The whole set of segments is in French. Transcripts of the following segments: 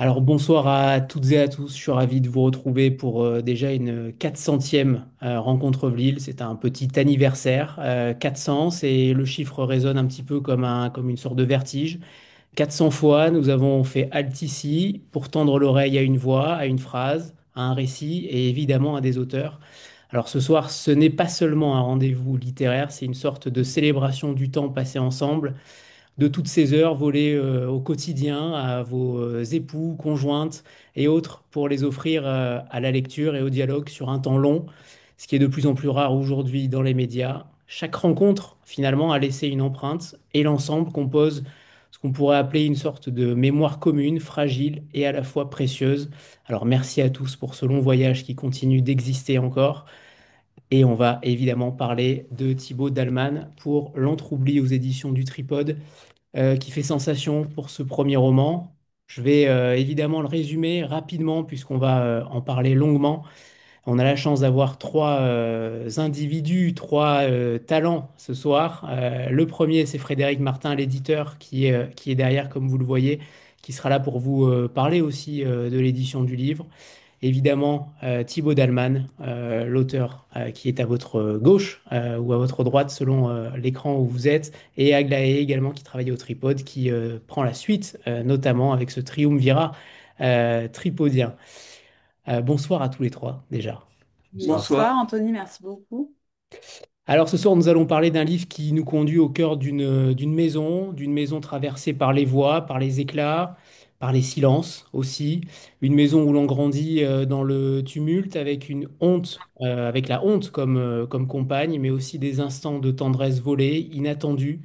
Alors bonsoir à toutes et à tous, je suis ravi de vous retrouver pour déjà une 400e rencontre Vlil. C'est un petit anniversaire. 400, le chiffre résonne un petit peu comme une sorte de vertige. 400 fois, nous avons fait halte ici pour tendre l'oreille à une voix, à une phrase, à un récit et évidemment à des auteurs. Alors ce soir, ce n'est pas seulement un rendez-vous littéraire, c'est une sorte de célébration du temps passé ensemble, de toutes ces heures volées au quotidien à vos époux, conjointes et autres pour les offrir à la lecture et au dialogue sur un temps long, ce qui est de plus en plus rare aujourd'hui dans les médias. Chaque rencontre, finalement, a laissé une empreinte et l'ensemble compose ce qu'on pourrait appeler une sorte de mémoire commune, fragile et à la fois précieuse. Alors merci à tous pour ce long voyage qui continue d'exister encore. Et on va évidemment parler de Thibaut Dalman pour L'Entroubli aux éditions du Tripode qui fait sensation pour ce premier roman. Je vais évidemment le résumer rapidement puisqu'on va en parler longuement. On a la chance d'avoir trois individus, trois talents ce soir. Le premier, c'est Frédéric Martin, l'éditeur, qui est derrière, comme vous le voyez, qui sera là pour vous parler aussi de l'édition du livre. Évidemment, Thibaut Dalman, l'auteur qui est à votre gauche ou à votre droite selon l'écran où vous êtes, et Aglaé également qui travaille au Tripode, qui prend la suite, notamment avec ce triumvirat tripodien. Bonsoir à tous les trois déjà. Bonsoir. Bonsoir Anthony, merci beaucoup. Alors ce soir, nous allons parler d'un livre qui nous conduit au cœur d'une maison traversée par les voix, par les éclats, par les silences aussi, une maison où l'on grandit dans le tumulte avec une honte, avec la honte comme compagne, mais aussi des instants de tendresse volée, inattendus.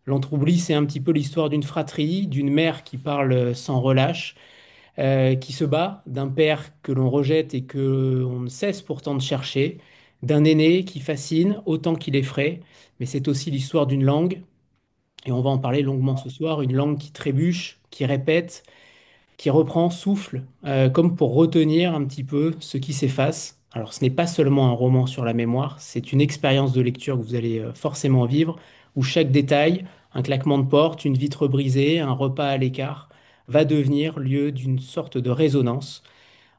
L'entroubli, c'est un petit peu l'histoire d'une fratrie, d'une mère qui parle sans relâche, qui se bat, d'un père que l'on rejette et que on ne cesse pourtant de chercher, d'un aîné qui fascine autant qu'il effraie, mais c'est aussi l'histoire d'une langue, et on va en parler longuement ce soir, une langue qui trébuche, qui répète, qui reprend souffle, comme pour retenir un petit peu ce qui s'efface. Alors ce n'est pas seulement un roman sur la mémoire, c'est une expérience de lecture que vous allez forcément vivre, où chaque détail, un claquement de porte, une vitre brisée, un repas à l'écart, va devenir lieu d'une sorte de résonance.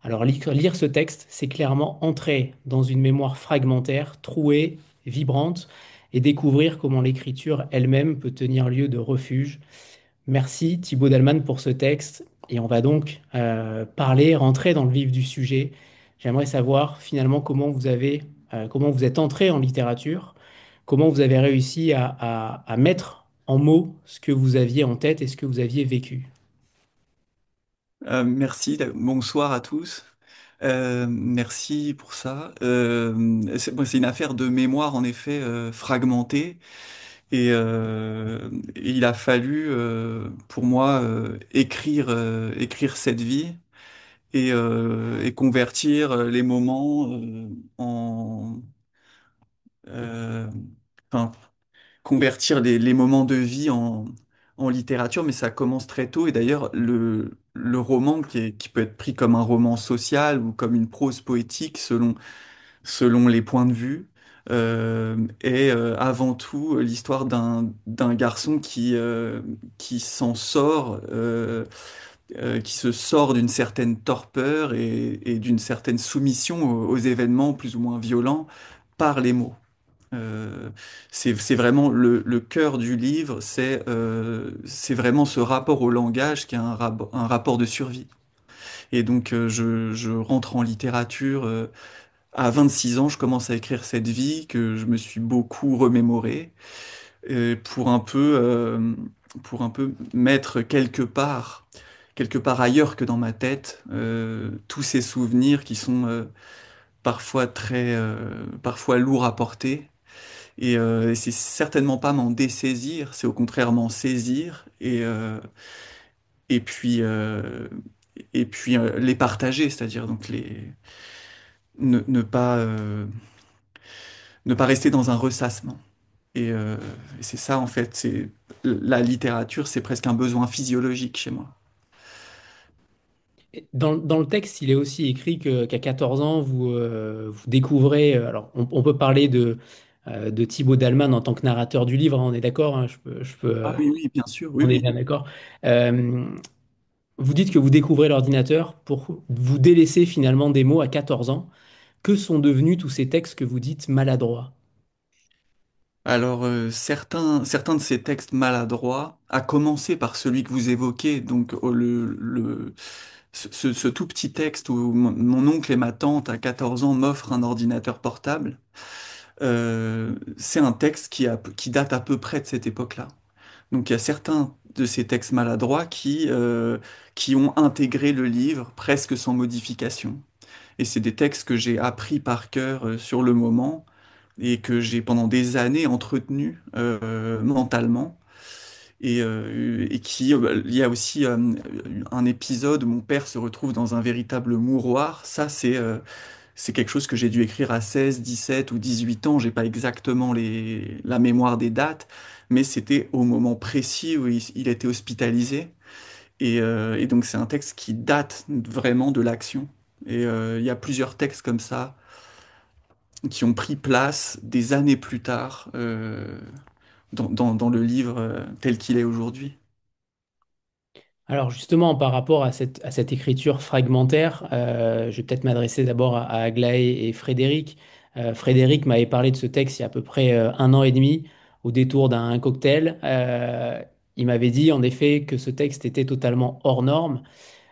Alors lire ce texte, c'est clairement entrer dans une mémoire fragmentaire, trouée, vibrante, et découvrir comment l'écriture elle-même peut tenir lieu de refuge. Merci Thibaut Dalman pour ce texte, et on va donc parler, rentrer dans le vif du sujet. J'aimerais savoir finalement comment vous êtes entré en littérature, comment vous avez réussi à mettre en mots ce que vous aviez en tête et ce que vous aviez vécu. Merci, bonsoir à tous. Merci pour ça. C'est une affaire de mémoire en effet fragmentée et il a fallu pour moi écrire cette vie et convertir les moments euh, enfin, convertir les moments de vie en littérature, mais ça commence très tôt. Et d'ailleurs, le roman qui peut être pris comme un roman social ou comme une prose poétique selon les points de vue, est avant tout l'histoire d'un garçon qui s'en sort, qui se sort d'une certaine torpeur et d'une certaine soumission aux événements plus ou moins violents par les mots. Euh, c'est vraiment le cœur du livre, c'est vraiment ce rapport au langage qui est un rapport de survie. Et donc je rentre en littérature à 26 ans, je commence à écrire cette vie que je me suis beaucoup remémorée pour un peu mettre quelque part ailleurs que dans ma tête, tous ces souvenirs qui sont parfois parfois lourds à porter. Et c'est certainement pas m'en dessaisir, c'est au contraire m'en saisir et puis, euh, et puis les partager, c'est-à-dire donc ne, ne pas, euh, ne pas rester dans un ressassement. Et c'est ça en fait, c'est la littérature, c'est presque un besoin physiologique chez moi. Dans le texte, il est aussi écrit qu'à 14 ans, vous découvrez. Alors, on peut parler de Thibaut Dalman en tant que narrateur du livre, hein, on est d'accord, hein, Ah oui, oui, bien sûr, oui, on est oui. bien d'accord. Euh, Vous dites que vous découvrez l'ordinateur pour vous délaisser finalement des mots à 14 ans. Que sont devenus tous ces textes que vous dites maladroits? Alors, certains de ces textes maladroits, à commencer par celui que vous évoquez, donc ce tout petit texte où mon oncle et ma tante à 14 ans m'offrent un ordinateur portable, c'est un texte qui date à peu près de cette époque-là. Donc il y a certains de ces textes maladroits qui ont intégré le livre presque sans modification. Et c'est des textes que j'ai appris par cœur sur le moment et que j'ai pendant des années entretenu mentalement. Il y a aussi un épisode où mon père se retrouve dans un véritable mouroir. Ça, c'est quelque chose que j'ai dû écrire à 16, 17 ou 18 ans. J'ai pas exactement la mémoire des dates, mais c'était au moment précis où il était hospitalisé. Et donc, c'est un texte qui date vraiment de l'action. Il y a plusieurs textes comme ça qui ont pris place des années plus tard dans le livre tel qu'il est aujourd'hui. Alors justement, par rapport à cette écriture fragmentaire, je vais peut-être m'adresser d'abord à Aglaé et Frédéric. Frédéric m'avait parlé de ce texte il y a à peu près un an et demi, au détour d'un cocktail. Il m'avait dit en effet que ce texte était totalement hors norme.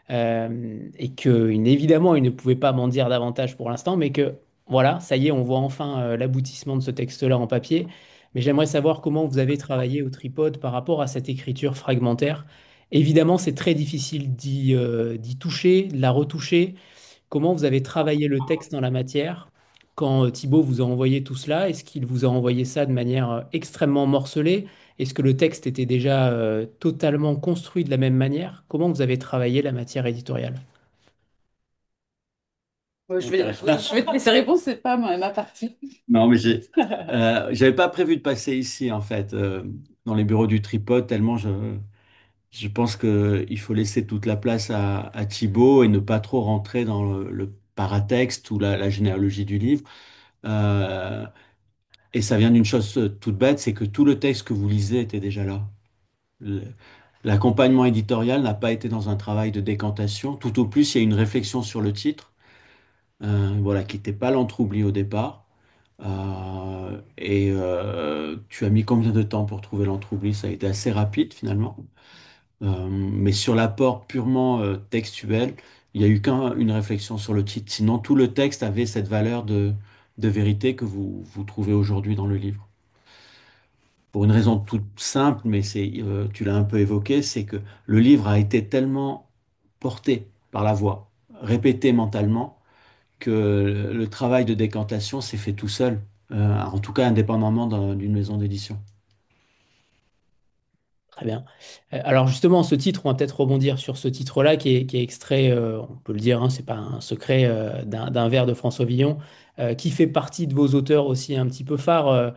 Et que évidemment il ne pouvait pas m'en dire davantage pour l'instant, mais que voilà, ça y est, on voit enfin l'aboutissement de ce texte-là en papier. Mais j'aimerais savoir comment vous avez travaillé au tripode par rapport à cette écriture fragmentaire. Évidemment, c'est très difficile d'y toucher, de la retoucher. Comment vous avez travaillé le texte en la matière quand Thibaut vous a envoyé tout cela? Est-ce qu'il vous a envoyé ça de manière extrêmement morcelée? Est-ce que le texte était déjà totalement construit de la même manière? Comment vous avez travaillé la matière éditoriale? Je vais te laisser répondre, c'est pas ma partie. Non, mais j'avais pas prévu de passer ici, en fait, dans les bureaux du tripode, tellement je pense qu'il faut laisser toute la place à Thibaut et ne pas trop rentrer dans le paratexte ou la généalogie du livre. Euh, et ça vient d'une chose toute bête, c'est que tout le texte que vous lisez était déjà là. Le- L'accompagnement éditorial n'a pas été dans un travail de décantation. Tout au plus, il y a une réflexion sur le titre, voilà, qui n'était pas l'entroubli au départ. Tu as mis combien de temps pour trouver l'entroubli? Ça a été assez rapide finalement. Mais sur l'apport purement textuel, il n'y a eu qu'une réflexion sur le titre. Sinon, tout le texte avait cette valeur de vérité que vous trouvez aujourd'hui dans le livre. Pour une raison toute simple, mais tu l'as un peu évoqué, c'est que le livre a été tellement porté par la voix, répété mentalement, que le travail de décantation s'est fait tout seul, en tout cas indépendamment d'une maison d'édition. Très bien. Alors justement, ce titre, on va peut-être rebondir sur ce titre-là qui est extrait, on peut le dire, hein, c'est pas un secret, d'un vers de François Villon, qui fait partie de vos auteurs aussi un petit peu phares.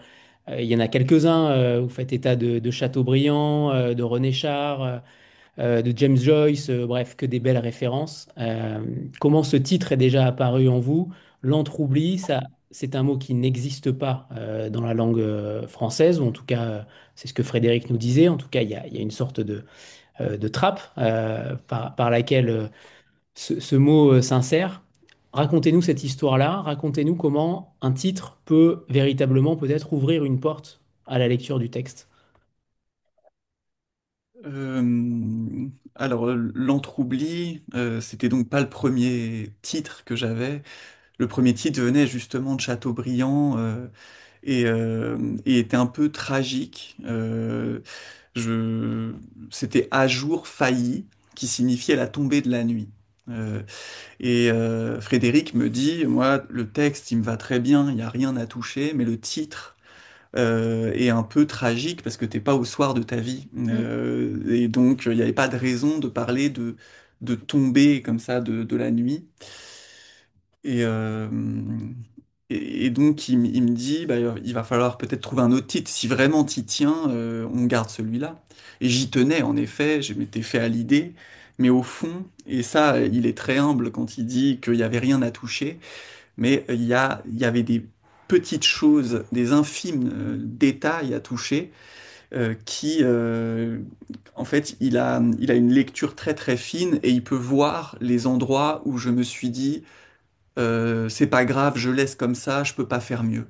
Il y en a quelques-uns, vous faites état de Chateaubriand, de René Char, de James Joyce, bref, que des belles références. Comment ce titre est déjà apparu en vous? L'entroubli, ça, c'est un mot qui n'existe pas dans la langue française, ou en tout cas, c'est ce que Frédéric nous disait. En tout cas, il y a une sorte de trappe par laquelle ce mot s'insère. Racontez-nous cette histoire-là, racontez-nous comment un titre peut véritablement peut-être ouvrir une porte à la lecture du texte. L'Entroubli, c'était donc pas le premier titre que j'avais. Le premier titre venait justement de Chateaubriand et était un peu tragique. Je... C'était à jour failli, qui signifiait la tombée de la nuit. Euh, Frédéric me dit, moi, le texte, il me va très bien, il n'y a rien à toucher, mais le titre est un peu tragique parce que t'es pas au soir de ta vie. Et donc, il n'y avait pas de raison de parler de tomber comme ça de la nuit. Et, euh, et donc, il me dit, bah, il va falloir peut-être trouver un autre titre. Si vraiment t'y tiens, on garde celui-là. Et j'y tenais, en effet, je m'étais fait à l'idée. Mais au fond, et ça, il est très humble quand il dit qu'il n'y avait rien à toucher, mais il y avait des petites choses, des infimes détails à toucher qui, en fait, il a une lecture très très fine et il peut voir les endroits où je me suis dit, c'est pas grave, je laisse comme ça, je peux pas faire mieux.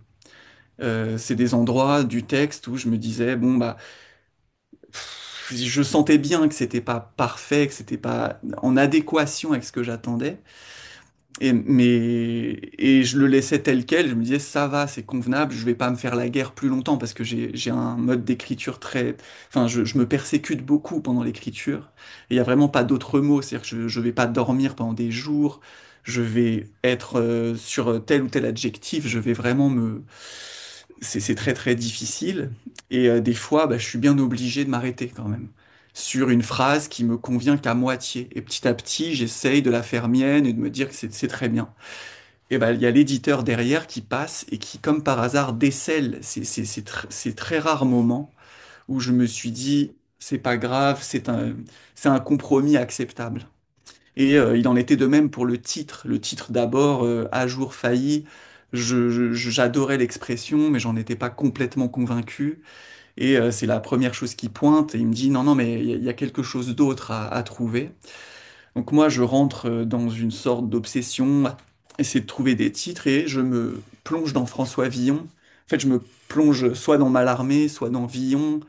C'est des endroits du texte où je me disais, bon, bah, je sentais bien que c'était pas parfait, que c'était pas en adéquation avec ce que j'attendais. Et je le laissais tel quel, je me disais ça va, c'est convenable, je vais pas me faire la guerre plus longtemps parce que j'ai un mode d'écriture très... Enfin, je me persécute beaucoup pendant l'écriture. Et il y a vraiment pas d'autre mot, c'est-à-dire que je vais pas dormir pendant des jours, je vais être sur tel ou tel adjectif, je vais vraiment me... C'est très très difficile. Et des fois, bah, je suis bien obligé de m'arrêter quand même sur une phrase qui me convient qu'à moitié. Et petit à petit, j'essaye de la faire mienne et de me dire que c'est très bien. Et ben, il y a l'éditeur derrière qui passe et qui, comme par hasard, décèle ces très rares moments où je me suis dit, c'est pas grave, c'est un compromis acceptable. Et il en était de même pour le titre. Le titre d'abord, À jour failli, j'adorais l'expression, mais j'en étais pas complètement convaincu. Et c'est la première chose qui pointe, et il me dit, non, non, mais il y a quelque chose d'autre à trouver. Donc moi, je rentre dans une sorte d'obsession, essayer de trouver des titres, et je me plonge dans François Villon. En fait, je me plonge soit dans Mallarmé, soit dans Villon,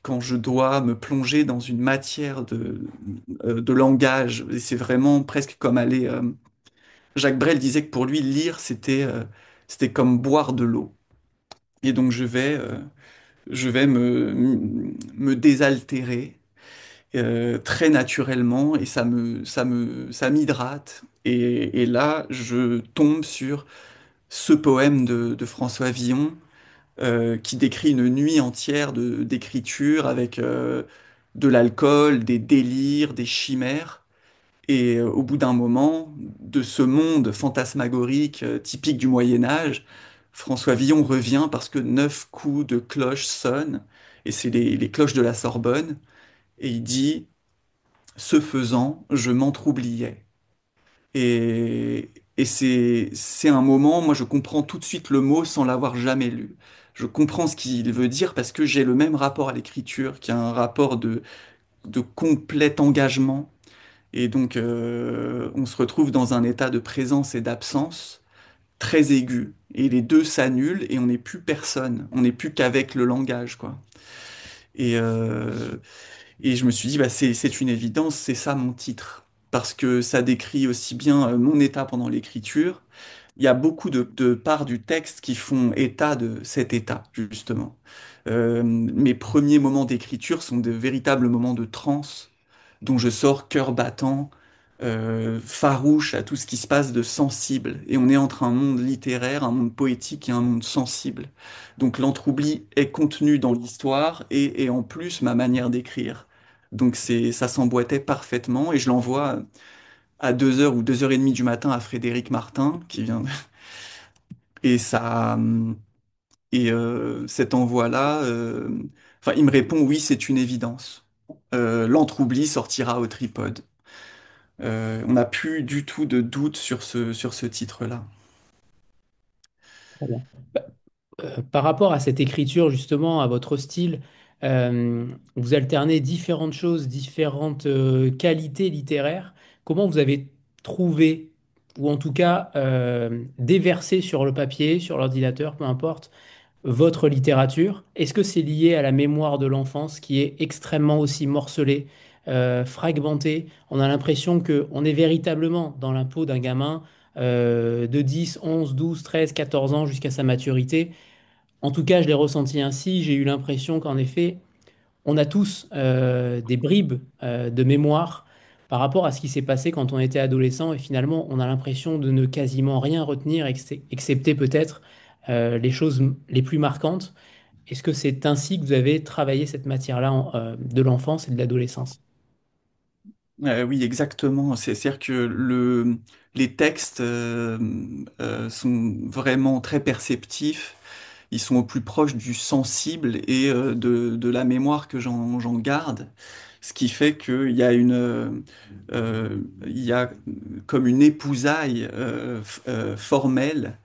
quand je dois me plonger dans une matière de langage. Et c'est vraiment presque comme aller... Jacques Brel disait que pour lui, lire, c'était comme boire de l'eau. Et donc je vais me désaltérer très naturellement et ça m'hydrate. Et là, je tombe sur ce poème de François Villon qui décrit une nuit entière d'écriture avec de l'alcool, des délires, des chimères. Et au bout d'un moment, de ce monde fantasmagorique typique du Moyen Âge, François Villon revient parce que 9 coups de cloche sonnent, et c'est les cloches de la Sorbonne, et il dit, ce faisant, je m'entr'oubliais. Et c'est un moment, moi je comprends tout de suite le mot sans l'avoir jamais lu. Je comprends ce qu'il veut dire parce que j'ai le même rapport à l'écriture, qui est un rapport de complet engagement. Et donc on se retrouve dans un état de présence et d'absence très aigu. Et les deux s'annulent et on n'est plus personne. On n'est plus qu'avec le langage, quoi. Et, euh, et je me suis dit, bah, c'est une évidence, c'est ça mon titre. Parce que ça décrit aussi bien mon état pendant l'écriture. Il y a beaucoup de parts du texte qui font état de cet état, justement. Mes premiers moments d'écriture sont de véritables moments de transe, dont je sors cœur battant, farouche à tout ce qui se passe de sensible. Et on est entre un monde littéraire, un monde poétique et un monde sensible. Donc l'entroubli est contenu dans l'histoire et en plus ma manière d'écrire. Donc ça s'emboîtait parfaitement et je l'envoie à 2 heures ou 2 heures et demie du matin à Frédéric Martin qui vient et cet envoi-là, enfin il me répond oui c'est une évidence. L'entroubli sortira au tripode. On n'a plus du tout de doute sur ce titre-là. Très bien. Par rapport à cette écriture, justement, à votre style, vous alternez différentes choses, différentes qualités littéraires. Comment vous avez trouvé, ou en tout cas déversé sur le papier, sur l'ordinateur, peu importe, votre littérature? Est-ce que c'est lié à la mémoire de l'enfance qui est extrêmement aussi morcelée, fragmentée? On a l'impression qu'on est véritablement dans la peau d'un gamin de 10, 11, 12, 13, 14 ans jusqu'à sa maturité. En tout cas, je l'ai ressenti ainsi. J'ai eu l'impression qu'en effet, on a tous des bribes de mémoire par rapport à ce qui s'est passé quand on était adolescent et finalement, on a l'impression de ne quasiment rien retenir, excepté peut-être les choses les plus marquantes. Est-ce que c'est ainsi que vous avez travaillé cette matière-là de l'enfance et de l'adolescence? Oui, exactement. C'est-à-dire que les textes sont vraiment très perceptifs. Ils sont au plus proche du sensible et de la mémoire que j'en garde. ce qui fait il y a comme une épousaille formelle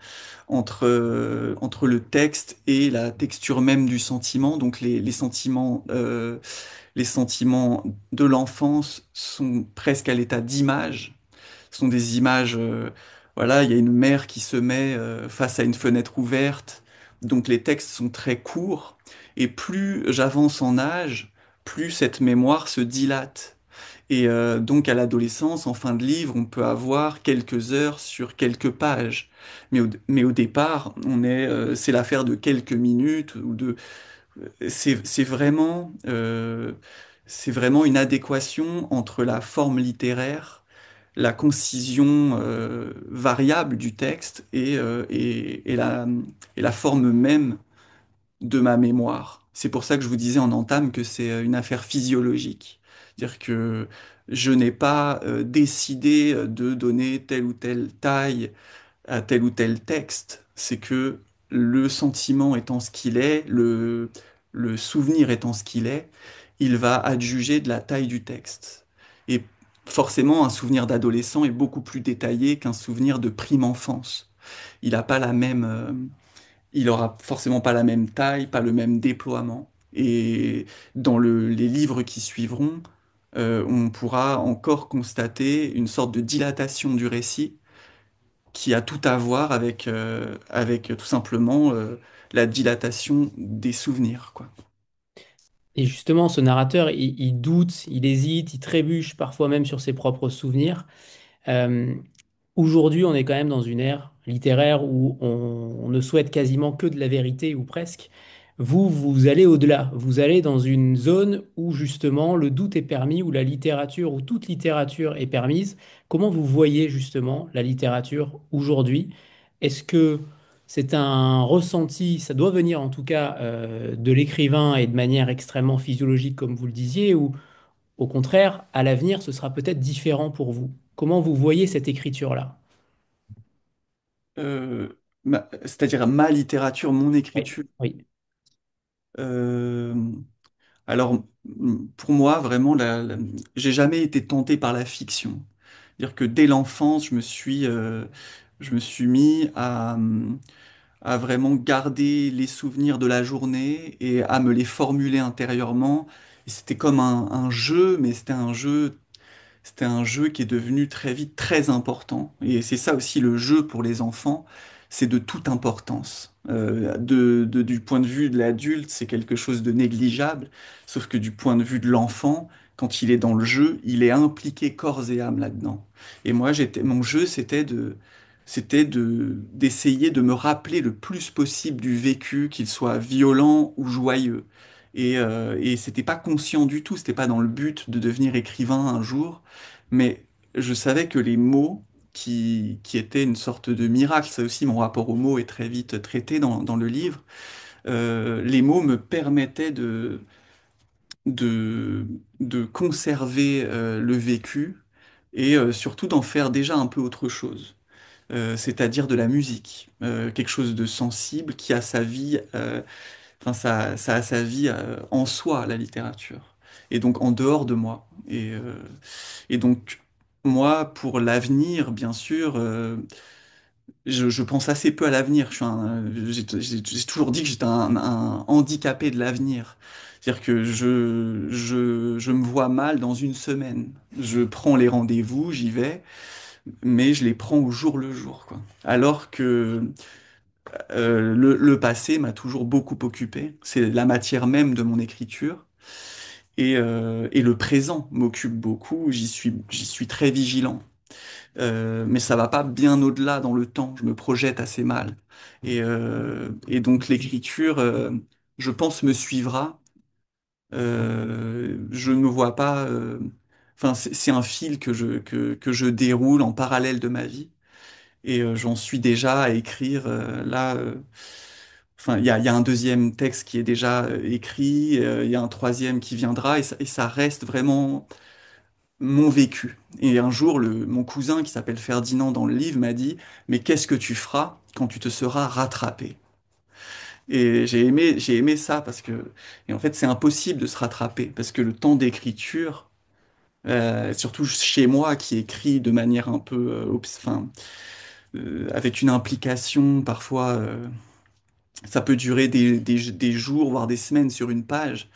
entre le texte et la texture même du sentiment. Donc les sentiments de l'enfance sont presque à l'état d'image. Ce sont des images, voilà, il y a une mère qui se met face à une fenêtre ouverte. Donc les textes sont très courts. Et plus j'avance en âge, plus cette mémoire se dilate. Et donc à l'adolescence, en fin de livre, on peut avoir quelques heures sur quelques pages. Mais au départ, c'est l'affaire de quelques minutes ou de. C'est c'est vraiment une adéquation entre la forme littéraire, la concision variable du texte et la forme même de ma mémoire. C'est pour ça que je vous disais en entame que c'est une affaire physiologique. C'est-à-dire que je n'ai pas décidé de donner telle ou telle taille à tel ou tel texte. C'est que le sentiment étant ce qu'il est, le souvenir étant ce qu'il est, il va adjuger de la taille du texte. Et forcément, un souvenir d'adolescent est beaucoup plus détaillé qu'un souvenir de prime enfance. Il n'a pas la même, il aura forcément pas la même taille, pas le même déploiement. Et dans les livres qui suivront, on pourra encore constater une sorte de dilatation du récit qui a tout à voir avec tout simplement la dilatation des souvenirs, quoi. Et justement, ce narrateur, il doute, il hésite, il trébuche parfois même sur ses propres souvenirs. Euh, Aujourd'hui, on est quand même dans une ère littéraire où on ne souhaite quasiment que de la vérité, ou presque. Vous, vous allez au-delà. Vous allez dans une zone où justement le doute est permis, où la littérature, où toute littérature est permise. Comment vous voyez justement la littérature aujourd'hui? Est-ce que c'est un ressenti, ça doit venir en tout cas de l'écrivain et de manière extrêmement physiologique, comme vous le disiez, ou au contraire, à l'avenir, ce sera peut-être différent pour vous? Comment vous voyez cette écriture-là? Euh, C'est-à-dire ma littérature, mon Oui, écriture. oui. Euh, alors, pour moi, vraiment, j'ai jamais été tenté par la fiction. C'est-à-dire que dès l'enfance, je me suis mis à vraiment garder les souvenirs de la journée et à me les formuler intérieurement. Et c'était comme un jeu, mais c'était un jeu qui est devenu très vite très important. Et c'est ça aussi le jeu pour les enfants, c'est de toute importance. Du point de vue de l'adulte, c'est quelque chose de négligeable, sauf que du point de vue de l'enfant, quand il est dans le jeu, il est impliqué corps et âme là-dedans. Et moi, mon jeu, d'essayer de me rappeler le plus possible du vécu, qu'il soit violent ou joyeux. Et c'était pas conscient du tout, c'était pas dans le but de devenir écrivain un jour, mais je savais que les mots, qui étaient une sorte de miracle, ça aussi mon rapport aux mots est très vite traité dans le livre, les mots me permettaient de, de conserver le vécu et surtout d'en faire déjà un peu autre chose. C'est-à-dire de la musique, quelque chose de sensible qui a sa vie, enfin ça a sa vie en soi, la littérature, et donc en dehors de moi. Et donc moi, pour l'avenir, bien sûr, je pense assez peu à l'avenir. J'ai toujours dit que j'étais un handicapé de l'avenir. C'est-à-dire que je me vois mal dans une semaine. Je prends les rendez-vous, j'y vais, mais je les prends au jour le jour, quoi. Alors que le passé m'a toujours beaucoup occupé. C'est la matière même de mon écriture. Et le présent m'occupe beaucoup. J'y suis très vigilant. Mais ça va pas bien au-delà dans le temps. Je me projette assez mal. Et donc l'écriture, je pense, me suivra. Je ne me vois pas. Enfin, c'est un fil que je déroule en parallèle de ma vie. Et j'en suis déjà à écrire là. Enfin, il y a un deuxième texte qui est déjà écrit, il y a un troisième qui viendra, et ça reste vraiment mon vécu. Et un jour, mon cousin, qui s'appelle Ferdinand dans le livre, m'a dit, mais qu'est-ce que tu feras quand tu te seras rattrapé? Et j'ai aimé ça parce que, et en fait, c'est impossible de se rattraper parce que le temps d'écriture, surtout chez moi qui écris de manière un peu, enfin, avec une implication parfois, ça peut durer des jours, voire des semaines sur une page.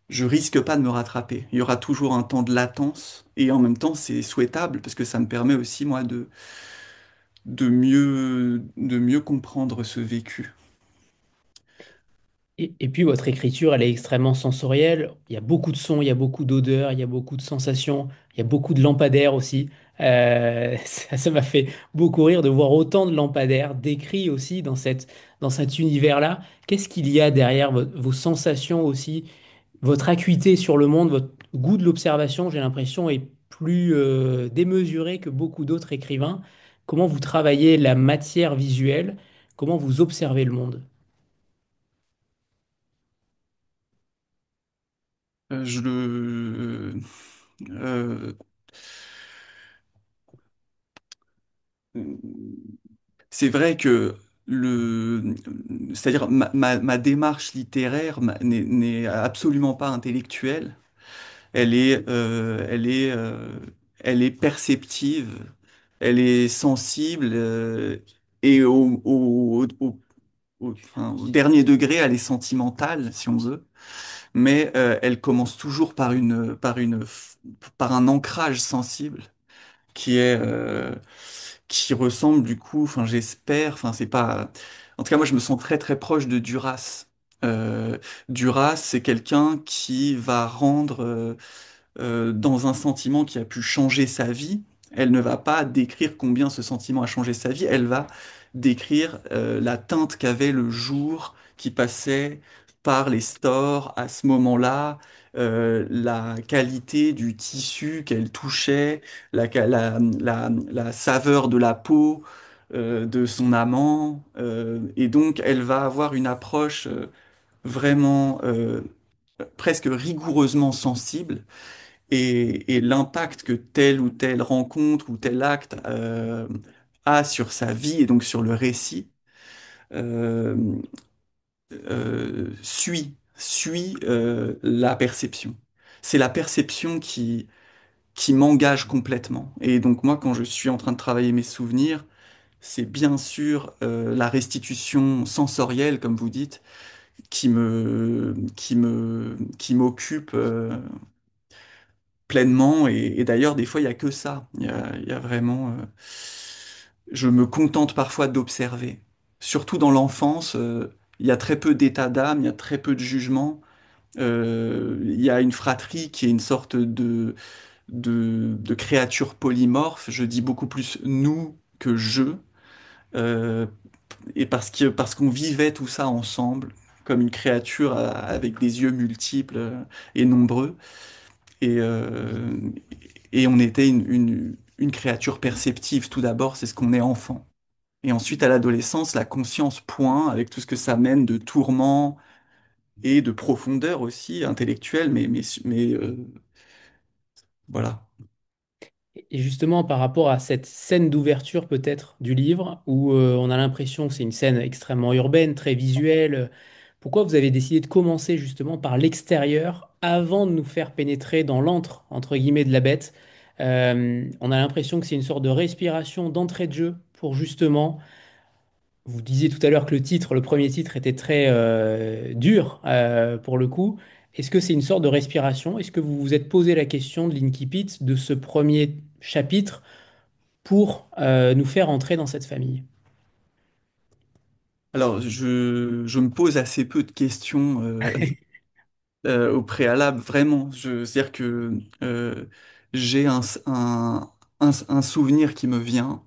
Je risque pas de me rattraper. Il y aura toujours un temps de latence et en même temps, c'est souhaitable parce que ça me permet aussi, moi, de mieux comprendre ce vécu. Et puis votre écriture, elle est extrêmement sensorielle. Il y a beaucoup de sons, il y a beaucoup d'odeurs, il y a beaucoup de sensations, il y a beaucoup de lampadaires aussi. Ça m'a fait beaucoup rire de voir autant de lampadaires décrits aussi dans cet univers-là. Qu'est-ce qu'il y a derrière vos sensations aussi, votre acuité sur le monde, votre goût de l'observation, j'ai l'impression, est plus démesuré que beaucoup d'autres écrivains. Comment vous travaillez la matière visuelle? Comment vous observez le monde? Je le, euh, c'est vrai que c'est-à-dire ma démarche littéraire n'est absolument pas intellectuelle. Elle est, elle est perceptive, elle est sensible et enfin, au dernier degré, elle est sentimentale, si on veut. Mais elle commence toujours par un ancrage sensible qui est qui ressemble du coup, enfin j'espère, enfin c'est pas, en tout cas moi je me sens très très proche de Duras. Duras, c'est quelqu'un qui va rendre dans un sentiment qui a pu changer sa vie. Elle ne va pas décrire combien ce sentiment a changé sa vie, elle va décrire la teinte qu'avait le jour qui passait par les stores à ce moment-là, la qualité du tissu qu'elle touchait, la saveur de la peau de son amant, et donc elle va avoir une approche vraiment presque rigoureusement sensible et l'impact que telle ou telle rencontre ou tel acte a sur sa vie et donc sur le récit euh, suit la perception. C'est la perception qui m'engage complètement. Et donc moi, quand je suis en train de travailler mes souvenirs, c'est bien sûr la restitution sensorielle, comme vous dites, qui m'occupe pleinement. Et d'ailleurs, des fois, il y a que ça. Il y a vraiment. Je me contente parfois d'observer. Surtout dans l'enfance, il y a très peu d'état d'âme, il y a très peu de jugement. Il y a une fratrie qui est une sorte de créature polymorphe. Je dis beaucoup plus nous que je. Euh, et parce qu'on vivait tout ça ensemble, comme une créature avec des yeux multiples et nombreux. Et, et on était une créature perceptive. Tout d'abord, c'est ce qu'on est enfant. Et ensuite, à l'adolescence, la conscience point, avec tout ce que ça mène de tourments et de profondeur aussi, intellectuelle, voilà. Et justement, par rapport à cette scène d'ouverture peut-être du livre, où on a l'impression que c'est une scène extrêmement urbaine, très visuelle, pourquoi vous avez décidé de commencer justement par l'extérieur avant de nous faire pénétrer dans l'antre, entre guillemets, de la bête? On a l'impression que c'est une sorte de respiration d'entrée de jeu pour justement, vous disiez tout à l'heure que le titre, le premier titre était très dur pour le coup. Est-ce que c'est une sorte de respiration? Est-ce que vous vous êtes posé la question de l'incipit de ce premier chapitre pour nous faire entrer dans cette famille? Alors, je me pose assez peu de questions au préalable, vraiment. C'est-à-dire que j'ai un souvenir qui me vient,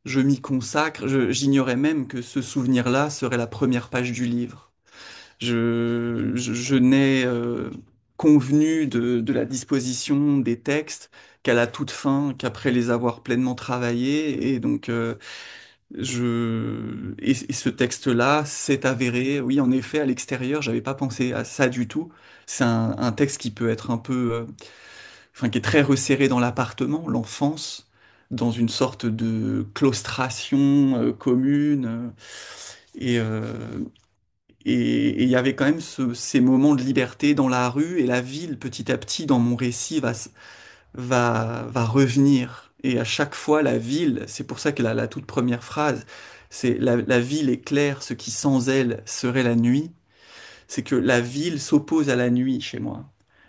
je m'y consacre, j'ignorais même que ce souvenir-là serait la première page du livre. Je n'ai convenu de la disposition des textes qu'à la toute fin, qu'après les avoir pleinement travaillés. Et donc, et ce texte-là s'est avéré, oui, en effet, à l'extérieur, j'avais pas pensé à ça du tout. C'est un texte qui peut être un peu, enfin, qui est très resserré dans l'appartement, l'enfance, dans une sorte de claustration commune. Et, et il y avait quand même ces moments de liberté dans la rue et la ville, petit à petit, dans mon récit, va revenir. Et à chaque fois, la ville, c'est pour ça que la toute première phrase, c'est la ville est claire, ce qui sans elle serait la nuit. C'est que la ville s'oppose à la nuit chez moi.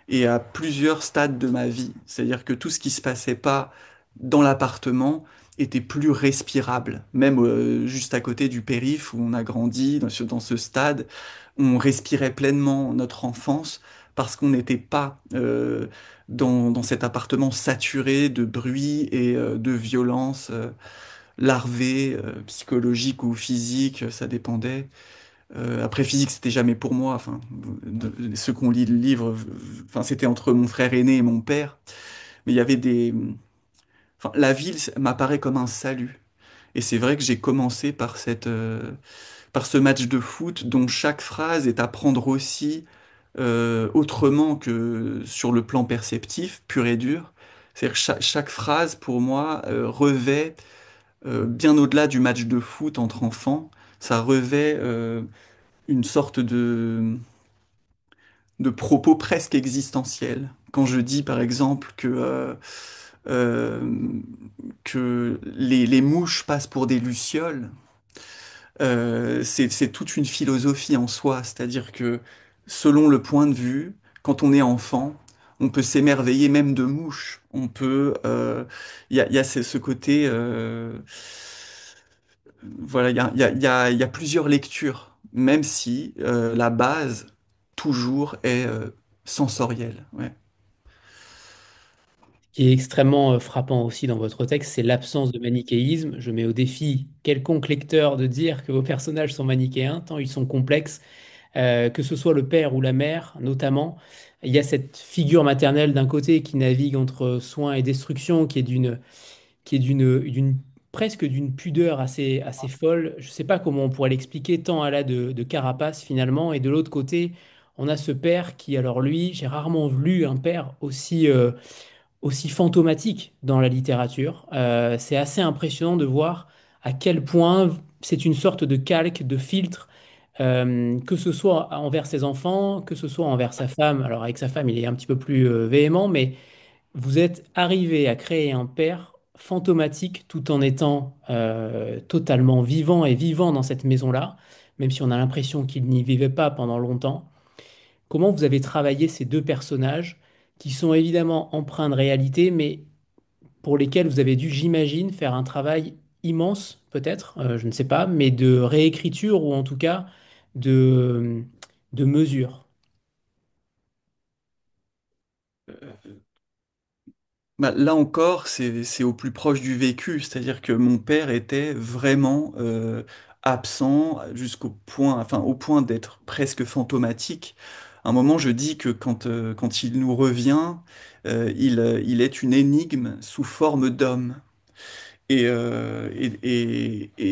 Et à plusieurs stades de ma vie. C'est-à-dire que tout ce qui se passait pas dans l'appartement était plus respirable. Même juste à côté du périph' où on a grandi, dans ce stade, on respirait pleinement notre enfance parce qu'on n'était pas dans cet appartement saturé de bruit et de violence larvée, psychologique ou physique, ça dépendait. Après physique, c'était jamais pour moi. Enfin, ceux qui ont lu le livre, enfin, c'était entre mon frère aîné et mon père. Mais il y avait enfin, la ville m'apparaît comme un salut. Et c'est vrai que j'ai commencé par par ce match de foot dont chaque phrase est à prendre aussi autrement que sur le plan perceptif, pur et dur. C'est-à-dire que chaque phrase, pour moi, revêt, bien au-delà du match de foot entre enfants, ça revêt une sorte de propos presque existentiels. Quand je dis, par exemple, euh, que les mouches passent pour des lucioles, c'est toute une philosophie en soi. C'est-à-dire que, selon le point de vue, quand on est enfant, on peut s'émerveiller même de mouches. Il y a ce côté, voilà, il y a plusieurs lectures, même si la base, toujours, est sensorielle. Ouais. Ce qui est extrêmement frappant aussi dans votre texte, c'est l'absence de manichéisme. Je mets au défi quelconque lecteur de dire que vos personnages sont manichéens, tant ils sont complexes, que ce soit le père ou la mère, notamment. Il y a cette figure maternelle d'un côté qui navigue entre soin et destruction, qui est presque d'une pudeur assez folle. Je ne sais pas comment on pourrait l'expliquer, tant elle a de carapace finalement. Et de l'autre côté, on a ce père qui, alors lui, j'ai rarement vu un père aussi fantomatique dans la littérature. C'est assez impressionnant de voir à quel point c'est une sorte de calque, de filtre, que ce soit envers ses enfants, que ce soit envers sa femme. Alors avec sa femme, il est un petit peu plus véhément, mais vous êtes arrivé à créer un père fantomatique tout en étant totalement vivant et vivant dans cette maison-là, même si on a l'impression qu'il n'y vivait pas pendant longtemps. Comment vous avez travaillé ces deux personnages qui sont évidemment empreints de réalité, mais pour lesquels vous avez dû, j'imagine, faire un travail immense, peut-être, je ne sais pas, mais de réécriture ou en tout cas de, de mesure. Bah, là encore, c'est au plus proche du vécu, c'est-à-dire que mon père était vraiment absent jusqu'au point, enfin au point d'être presque fantomatique. À un moment, je dis que quand il nous revient, il est une énigme sous forme d'homme. Et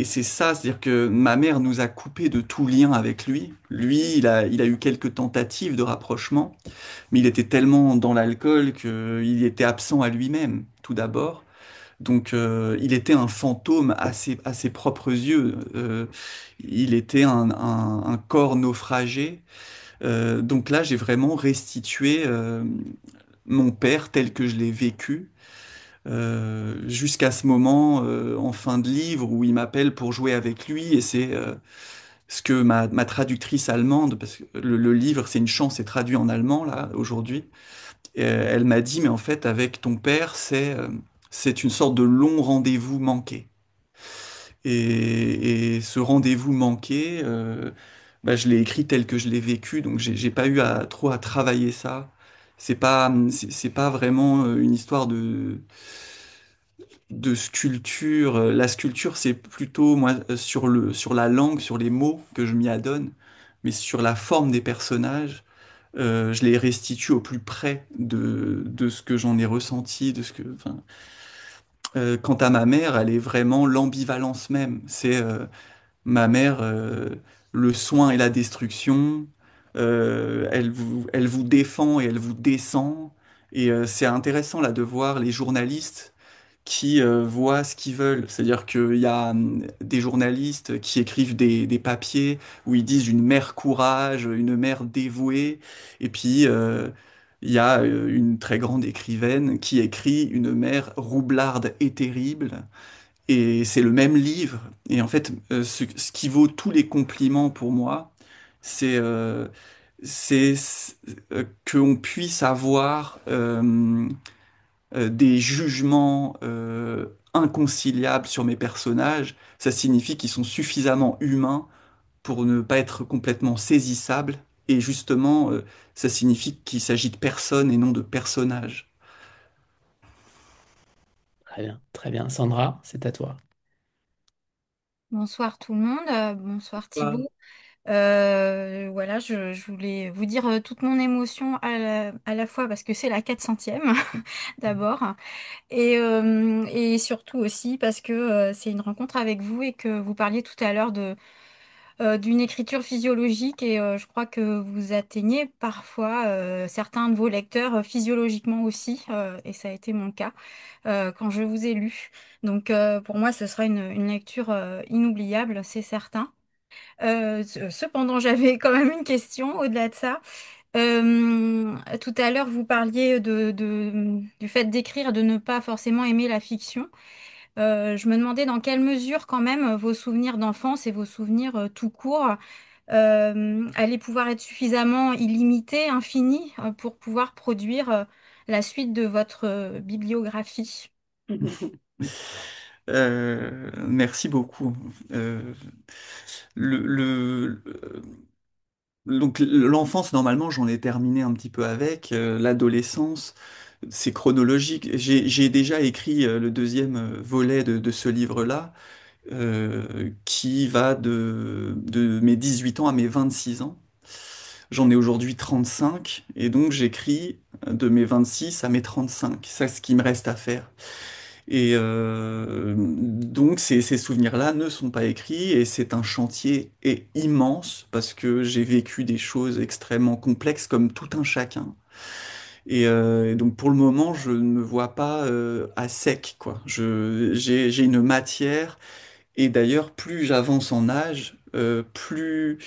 c'est ça, c'est-à-dire que ma mère nous a coupé de tout lien avec lui. Lui, il a eu quelques tentatives de rapprochement, mais il était tellement dans l'alcool qu'il était absent à lui-même, tout d'abord. Donc, il était un fantôme à ses propres yeux. Il était un corps naufragé. Donc là, j'ai vraiment restitué mon père tel que je l'ai vécu jusqu'à ce moment en fin de livre où il m'appelle pour jouer avec lui et c'est ce que ma traductrice allemande, parce que le livre c'est une chance, c'est traduit en allemand là aujourd'hui, elle m'a dit mais en fait avec ton père c'est une sorte de long rendez-vous manqué. Et ce rendez-vous manqué, bah, je l'ai écrit tel que je l'ai vécu, donc j'ai pas eu trop à travailler ça. C'est pas vraiment une histoire de sculpture. La sculpture, c'est plutôt moi sur la langue, sur les mots que je m'y adonne, mais sur la forme des personnages, je les restitue au plus près de ce que j'en ai ressenti, enfin, quant à ma mère, elle est vraiment l'ambivalence même. C'est ma mère, le soin et la destruction. Elle vous défend et elle vous descend. Et c'est intéressant là de voir les journalistes qui voient ce qu'ils veulent. C'est-à-dire qu'il y a des journalistes qui écrivent des papiers où ils disent une mère courage, une mère dévouée, et puis il y a une très grande écrivaine qui écrit une mère roublarde et terrible. Et c'est le même livre. Et en fait, ce qui vaut tous les compliments pour moi, c'est c'est qu'on puisse avoir des jugements inconciliables sur mes personnages. Ça signifie qu'ils sont suffisamment humains pour ne pas être complètement saisissables. Et justement, ça signifie qu'il s'agit de personnes et non de personnages. Très bien, très bien. Sandra, c'est à toi. Bonsoir tout le monde, bonsoir Wow. Thibaut. Voilà, je voulais vous dire toute mon émotion à la fois parce que c'est la 400e d'abord et surtout aussi parce que c'est une rencontre avec vous et que vous parliez tout à l'heure d'une écriture physiologique et je crois que vous atteignez parfois certains de vos lecteurs physiologiquement aussi et ça a été mon cas quand je vous ai lu. Donc pour moi ce sera une lecture inoubliable, c'est certain. Cependant, j'avais quand même une question au-delà de ça. Tout à l'heure, vous parliez du fait d'écrire, de ne pas forcément aimer la fiction. Je me demandais dans quelle mesure, quand même, vos souvenirs d'enfance et vos souvenirs tout court allaient pouvoir être suffisamment illimités, infinis, pour pouvoir produire la suite de votre bibliographie. Merci beaucoup. Euh, donc l'enfance, normalement, j'en ai terminé un petit peu avec. L'adolescence, c'est chronologique. J'ai déjà écrit le deuxième volet de ce livre-là, qui va de mes 18 ans à mes 26 ans. J'en ai aujourd'hui 35, et donc j'écris de mes 26 à mes 35. C'est ce qui me reste à faire. Et donc ces souvenirs-là ne sont pas écrits et c'est un chantier immense parce que j'ai vécu des choses extrêmement complexes comme tout un chacun. Et donc pour le moment, je ne me vois pas à sec, quoi. J'ai une matière et d'ailleurs, plus j'avance en âge, euh, plus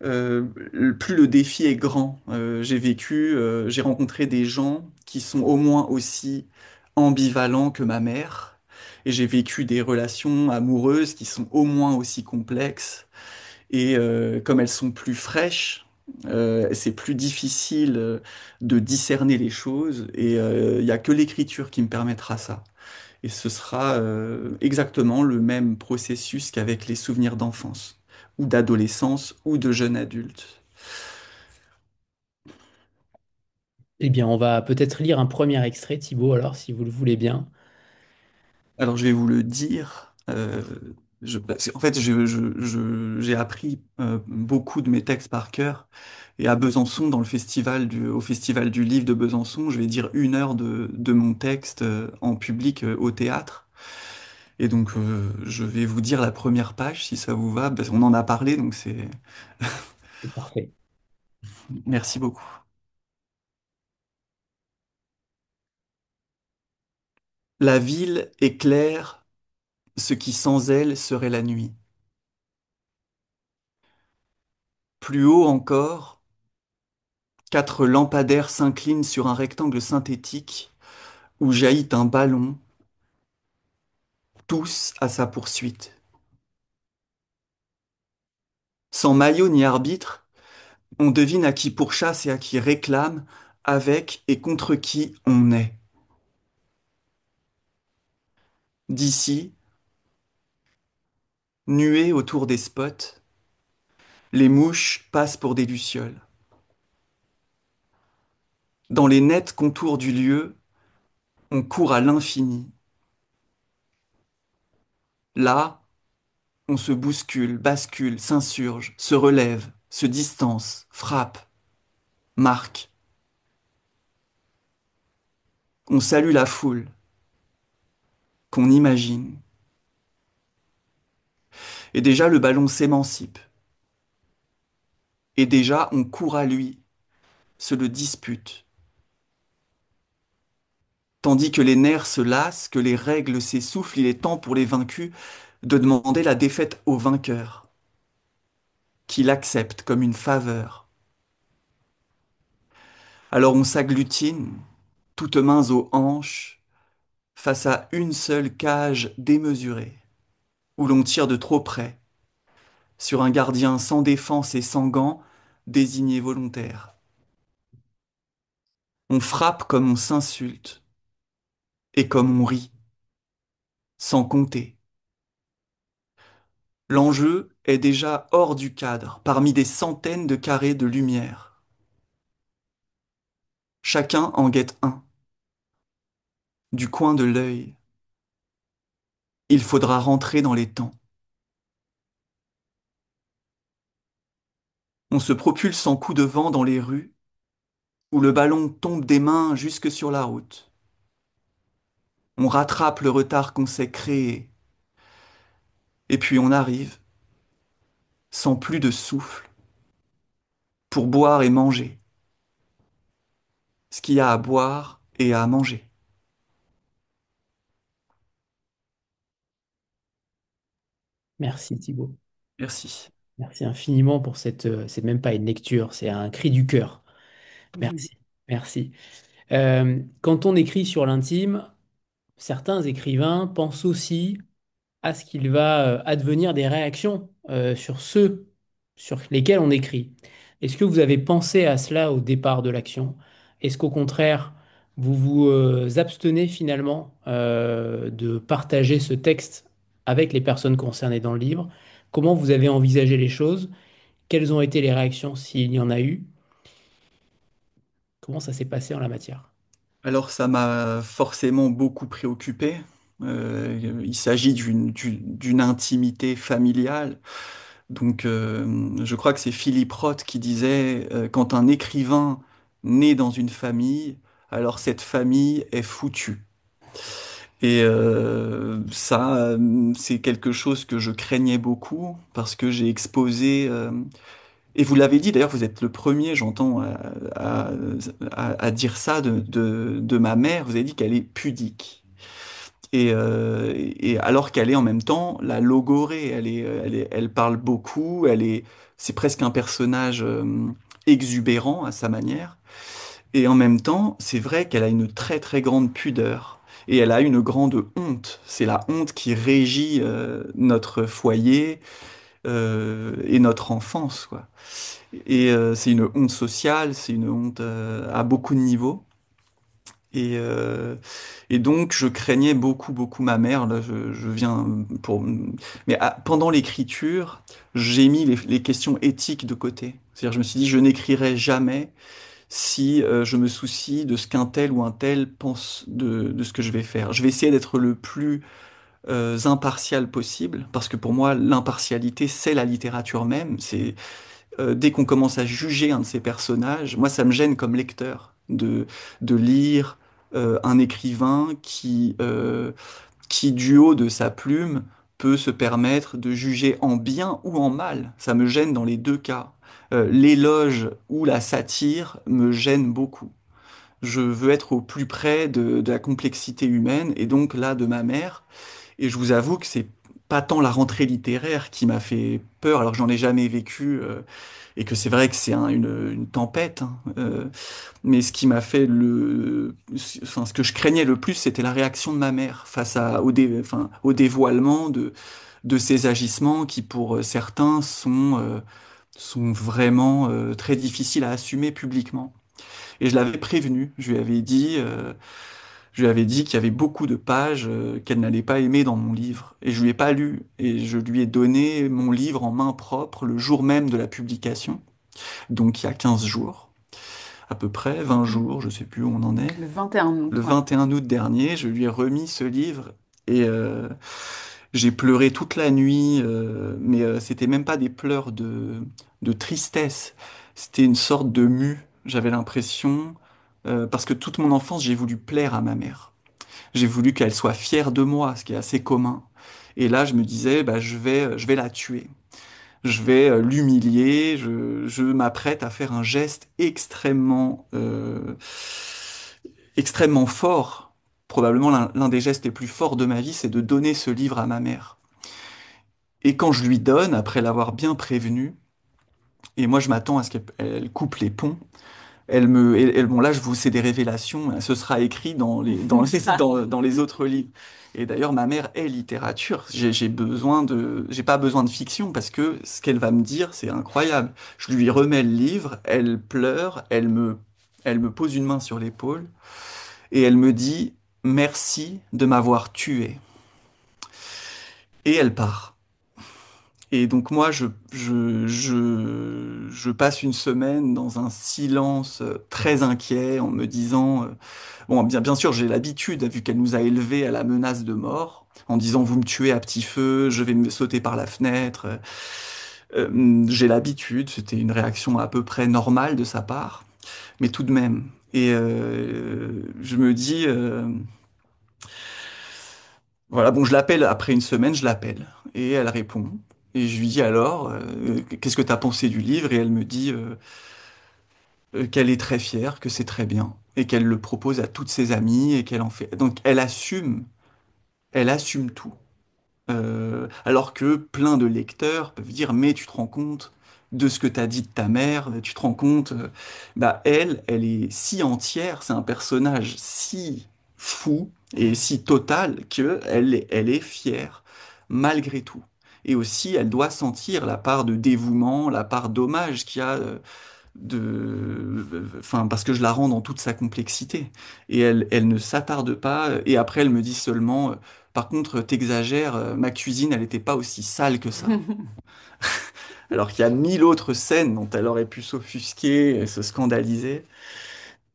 le défi est grand. J'ai rencontré des gens qui sont au moins aussi ambivalents que ma mère, et j'ai vécu des relations amoureuses qui sont au moins aussi complexes. Et comme elles sont plus fraîches, c'est plus difficile de discerner les choses, et il n'y a que l'écriture qui me permettra ça. Et ce sera exactement le même processus qu'avec les souvenirs d'enfance, ou d'adolescence, ou de jeune adulte. Eh bien, on va peut-être lire un premier extrait, Thibaut, alors, si vous le voulez bien. Alors je vais vous le dire. En fait, j'ai appris beaucoup de mes textes par cœur. Et à Besançon, au Festival du Livre de Besançon, je vais dire 1 heure de mon texte en public au théâtre. Et donc, je vais vous dire la première page, si ça vous va, parce qu'on en a parlé, donc c'est... C'est parfait. Merci beaucoup. La ville éclaire ce qui sans elle serait la nuit. Plus haut encore, 4 lampadaires s'inclinent sur un rectangle synthétique où jaillit un ballon, tous à sa poursuite. Sans maillot ni arbitre, on devine à qui pourchasse et à qui réclame, avec et contre qui on est. D'ici, nuées autour des spots, les mouches passent pour des lucioles. Dans les nets contours du lieu, on court à l'infini. Là, on se bouscule, bascule, s'insurge, se relève, se distance, frappe, marque. On salue la foule qu'on imagine. Et déjà le ballon s'émancipe. Et déjà on court à lui, se le dispute. Tandis que les nerfs se lassent, que les règles s'essoufflent, il est temps pour les vaincus de demander la défaite au vainqueur, qui l'accepte comme une faveur. Alors on s'agglutine, toutes mains aux hanches, face à une seule cage démesurée, où l'on tire de trop près, sur un gardien sans défense et sans gants, désigné volontaire. On frappe comme on s'insulte, et comme on rit, sans compter. L'enjeu est déjà hors du cadre, parmi des centaines de carrés de lumière. Chacun en guette un, du coin de l'œil. Il faudra rentrer dans les temps. On se propulse en coup de vent dans les rues, où le ballon tombe des mains jusque sur la route. On rattrape le retard qu'on s'est créé, et puis on arrive, sans plus de souffle, pour boire et manger, ce qu'il y a à boire et à manger. Merci Thibaut. Merci. Merci infiniment pour c'est même pas une lecture, c'est un cri du cœur. Merci, merci. Quand on écrit sur l'intime, certains écrivains pensent aussi à ce qu'il va advenir des réactions sur ceux sur lesquels on écrit. Est-ce que vous avez pensé à cela au départ de l'action? Est-ce qu'au contraire, vous vous abstenez finalement de partager ce texte avec les personnes concernées dans le livre? Comment vous avez envisagé les choses? Quelles ont été les réactions s'il y en a eu? Comment ça s'est passé en la matière? Alors ça m'a forcément beaucoup préoccupé. Il s'agit d'une intimité familiale. Donc je crois que c'est Philippe Roth qui disait quand un écrivain naît dans une famille, alors cette famille est foutue. Et ça, c'est quelque chose que je craignais beaucoup parce que j'ai exposé, et vous l'avez dit d'ailleurs, vous êtes le premier, j'entends, à, à dire ça de ma mère, vous avez dit qu'elle est pudique. Et alors qu'elle est en même temps la logorée, elle parle beaucoup, c'est presque un personnage exubérant à sa manière. Et en même temps, c'est vrai qu'elle a une très très grande pudeur. Et elle a une grande honte. C'est la honte qui régit notre foyer et notre enfance, quoi. Et c'est une honte sociale, c'est une honte à beaucoup de niveaux. Et, euh, et donc, je craignais beaucoup, beaucoup ma mère. Là, je viens pour... Mais pendant l'écriture, j'ai mis les questions éthiques de côté. C'est-à-dire, je me suis dit, je n'écrirai jamais si je me soucie de ce qu'un tel ou un tel pense de ce que je vais faire. Je vais essayer d'être le plus impartial possible, parce que pour moi, l'impartialité, c'est la littérature même. C'est dès qu'on commence à juger un de ces personnages, moi, ça me gêne comme lecteur de lire un écrivain qui, du haut de sa plume, peut se permettre de juger en bien ou en mal. Ça me gêne dans les deux cas. L'éloge ou la satire me gêne beaucoup. Je veux être au plus près de la complexité humaine et donc là de ma mère. Et je vous avoue que c'est pas tant la rentrée littéraire qui m'a fait peur, alors que j'en ai jamais vécu, et que c'est vrai que c'est une tempête, hein, mais ce qui m'a fait enfin, ce que je craignais le plus, c'était la réaction de ma mère face enfin, au dévoilement de ces agissements qui, pour certains, sont vraiment très difficiles à assumer publiquement. Et je l'avais prévenue, je lui avais dit qu'il y avait beaucoup de pages qu'elle n'allait pas aimer dans mon livre. Et je lui ai pas lu. Et je lui ai donné mon livre en main propre le jour même de la publication. Donc il y a 15 jours, à peu près, 20 jours, je sais plus où on en est. Le 21 août, Le ouais. 21 août dernier, je lui ai remis ce livre et j'ai pleuré toute la nuit, mais c'était même pas des pleurs de tristesse, c'était une sorte de mue. J'avais l'impression, parce que toute mon enfance, j'ai voulu plaire à ma mère. J'ai voulu qu'elle soit fière de moi, ce qui est assez commun. Et là, je me disais, bah, je vais la tuer. Je vais l'humilier. Je m'apprête à faire un geste extrêmement fort probablement l'un des gestes les plus forts de ma vie, c'est de donner ce livre à ma mère. Et quand je lui donne, après l'avoir bien prévenue, et moi je m'attends à ce qu'elle coupe les ponts, bon là c'est des révélations, hein, ce sera écrit dans les autres livres. Et d'ailleurs, ma mère est littérature. J'ai pas besoin de fiction parce que ce qu'elle va me dire, c'est incroyable. Je lui remets le livre, elle pleure, elle me pose une main sur l'épaule et elle me dit merci de m'avoir tué. Et elle part. Et donc moi, je passe une semaine dans un silence très inquiet en me disant, bon, bien sûr, j'ai l'habitude, vu qu'elle nous a élevés à la menace de mort, en disant, vous me tuez à petit feu, je vais me sauter par la fenêtre. J'ai l'habitude, c'était une réaction à peu près normale de sa part, mais tout de même. Et je me dis, voilà, bon, je l'appelle après une semaine, je l'appelle et elle répond. Et je lui dis alors, qu'est-ce que tu as pensé du livre? Et elle me dit qu'elle est très fière, que c'est très bien et qu'elle le propose à toutes ses amies et qu'elle en fait. Donc elle assume tout. Alors que plein de lecteurs peuvent dire, mais tu te rends compte de ce que t'as dit de ta mère, tu te rends compte, bah elle est si entière, c'est un personnage si fou et si total que elle est fière malgré tout. Et aussi, elle doit sentir la part de dévouement, la part d'hommage qu'il y a enfin, parce que je la rends dans toute sa complexité. Et elle ne s'attarde pas. Et après, elle me dit seulement, par contre, t'exagères, ma cuisine, elle n'était pas aussi sale que ça. Alors qu'il y a mille autres scènes dont elle aurait pu s'offusquer et se scandaliser.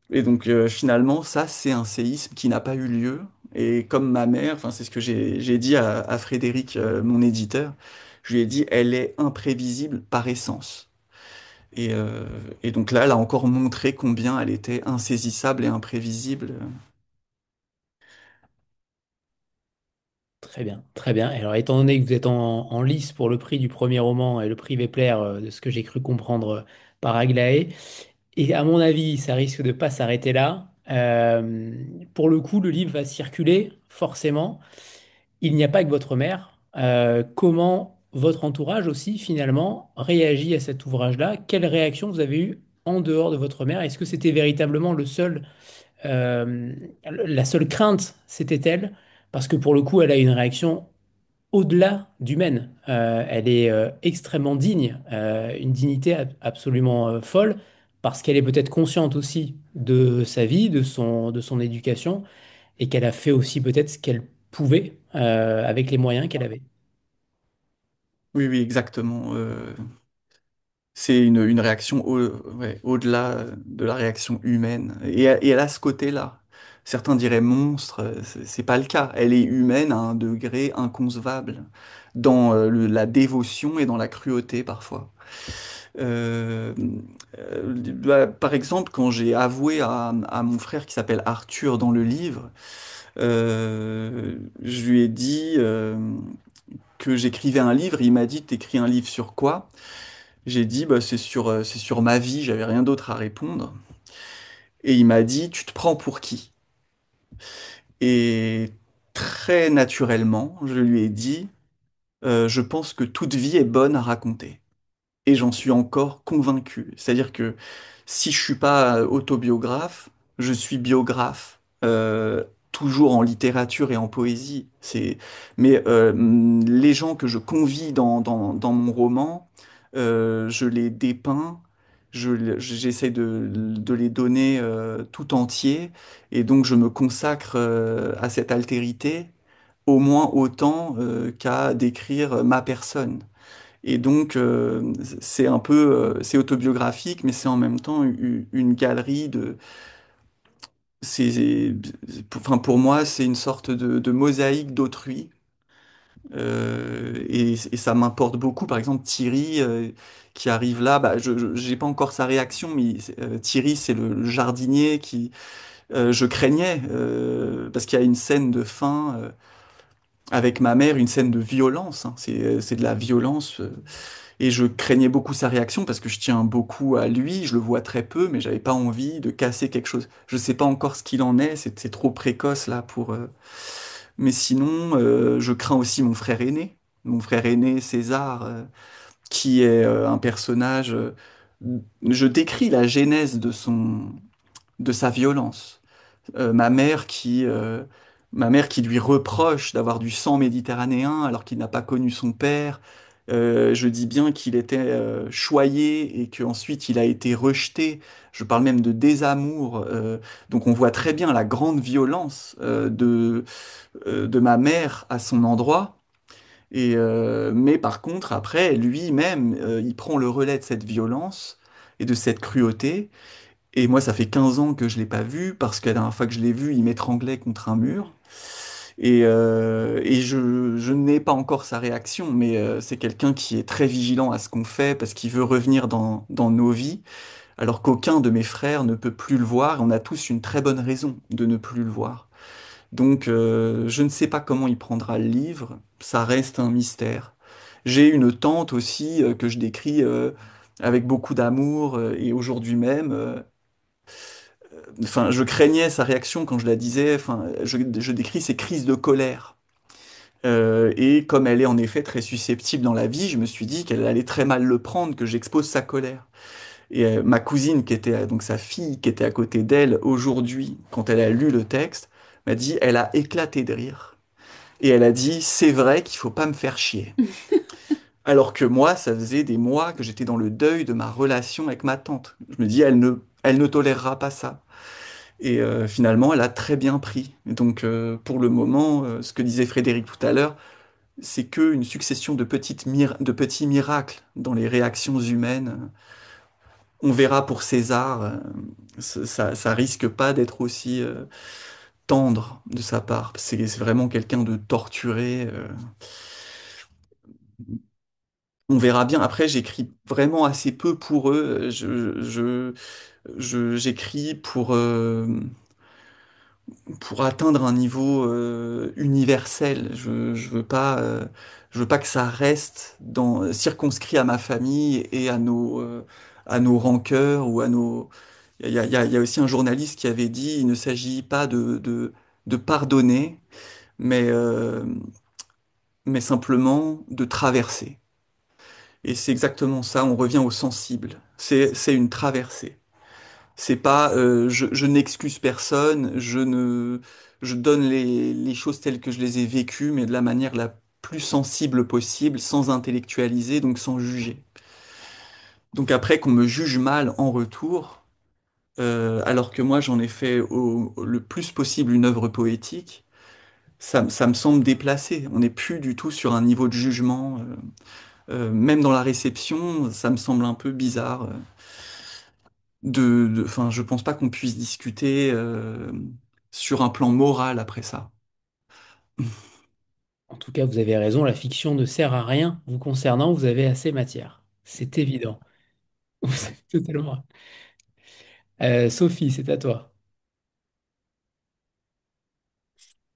Et donc, finalement, ça, c'est un séisme qui n'a pas eu lieu. Et comme ma mère, enfin, c'est ce que j'ai dit à Frédéric, mon éditeur, je lui ai dit, elle est imprévisible par essence. Et, euh, et donc là, elle a encore montré combien elle était insaisissable et imprévisible. Très bien, très bien. Et alors, étant donné que vous êtes en lice pour le prix du premier roman et le prix Vepler, de ce que j'ai cru comprendre par Aglaé, et à mon avis, ça risque de pas s'arrêter là. Pour le coup, le livre va circuler, forcément. Il n'y a pas que votre mère. Comment votre entourage aussi, finalement, réagit à cet ouvrage-là? Quelle réaction vous avez eue en dehors de votre mère? Est-ce que c'était véritablement euh, la seule crainte, c'était elle? Parce que pour le coup, elle a une réaction au-delà d'humaine. Elle est extrêmement digne, une dignité absolument folle, parce qu'elle est peut-être consciente aussi de sa vie, de son éducation, et qu'elle a fait aussi peut-être ce qu'elle pouvait avec les moyens qu'elle avait. Oui, oui, exactement. C'est une réaction ouais, au-delà de la réaction humaine. Et elle a ce côté-là. Certains diraient monstre, c'est pas le cas. Elle est humaine à un degré inconcevable, dans la dévotion et dans la cruauté parfois. Euh, Par exemple, quand j'ai avoué à mon frère qui s'appelle Arthur dans le livre, je lui ai dit que j'écrivais un livre. Il m'a dit, t'écris un livre sur quoi? J'ai dit, bah, c'est sur ma vie, j'avais rien d'autre à répondre. Et il m'a dit, tu te prends pour qui? Et très naturellement, je lui ai dit, je pense que toute vie est bonne à raconter. Et j'en suis encore convaincu. C'est-à-dire que si je suis pas autobiographe, je suis biographe, toujours en littérature et en poésie. Mais les gens que je convie dans mon roman, je les dépeins, j'essaie de les donner tout entier, et donc je me consacre à cette altérité au moins autant qu'à décrire ma personne. Et donc, c'est un peu, c'est autobiographique, mais c'est en même temps une galerie de. Enfin, pour moi, c'est une sorte de mosaïque d'autrui. Et ça m'importe beaucoup. Par exemple, Thierry, qui arrive là, bah, j'ai pas encore sa réaction, mais Thierry, c'est le jardinier qui, je craignais, parce qu'il y a une scène de fin. avec ma mère une scène de violence, hein. C'est de la violence. Et je craignais beaucoup sa réaction parce que je tiens beaucoup à lui, je le vois très peu, mais j'avais pas envie de casser quelque chose. Je sais pas encore ce qu'il en est, c'est trop précoce là pour. Mais sinon, je crains aussi mon frère aîné César, qui est un personnage. Je décris la genèse de sa violence. Euh, ma mère qui, euh, ma mère qui lui reproche d'avoir du sang méditerranéen alors qu'il n'a pas connu son père. Je dis bien qu'il était choyé et qu'ensuite il a été rejeté. Je parle même de désamour. Donc on voit très bien la grande violence de ma mère à son endroit. Mais par contre, après, lui-même, il prend le relais de cette violence et de cette cruauté. Et moi, ça fait 15 ans que je l'ai pas vu, parce que la dernière fois que je l'ai vu, il m'étranglait contre un mur. Et je n'ai pas encore sa réaction, mais c'est quelqu'un qui est très vigilant à ce qu'on fait, parce qu'il veut revenir dans nos vies, alors qu'aucun de mes frères ne peut plus le voir, et on a tous une très bonne raison de ne plus le voir. Donc, je ne sais pas comment il prendra le livre, ça reste un mystère. J'ai une tante aussi que je décris avec beaucoup d'amour, et aujourd'hui même, enfin, je craignais sa réaction quand je la disais. Enfin, je décris ses crises de colère. Et comme elle est en effet très susceptible dans la vie, je me suis dit qu'elle allait très mal le prendre, que j'expose sa colère. Et ma cousine, qui était donc sa fille, qui était à côté d'elle aujourd'hui, quand elle a lu le texte, m'a dit, elle a éclaté de rire. Et elle a dit, c'est vrai qu'il faut pas me faire chier. Alors que moi, ça faisait des mois que j'étais dans le deuil de ma relation avec ma tante. Je me dis, elle ne tolérera pas ça. Et finalement, elle a très bien pris. Et donc, pour le moment, ce que disait Frédéric tout à l'heure, c'est qu'une succession de petits miracles dans les réactions humaines. On verra pour César, ça risque pas d'être aussi tendre de sa part. C'est vraiment quelqu'un de torturé. On verra bien. Après, j'écris vraiment assez peu pour eux. J'écris pour atteindre un niveau universel. Je veux pas que ça reste circonscrit à ma famille et à nos rancœurs ou à nos. Il y a aussi un journaliste qui avait dit, il ne s'agit pas de pardonner, mais, euh, mais simplement de traverser. Et c'est exactement ça. On revient au sensible. C'est une traversée. C'est pas, je n'excuse personne, je donne les choses telles que je les ai vécues, mais de la manière la plus sensible possible, sans intellectualiser, donc sans juger. Donc après qu'on me juge mal en retour, alors que moi j'en ai fait le plus possible une œuvre poétique, ça me semble déplacé. On n'est plus du tout sur un niveau de jugement. Même dans la réception, ça me semble un peu bizarre. Enfin, je pense pas qu'on puisse discuter sur un plan moral après ça. En tout cas, vous avez raison, la fiction ne sert à rien vous concernant, vous avez assez matière. C'est évident. Vous avez totalement. Sophie, c'est à toi.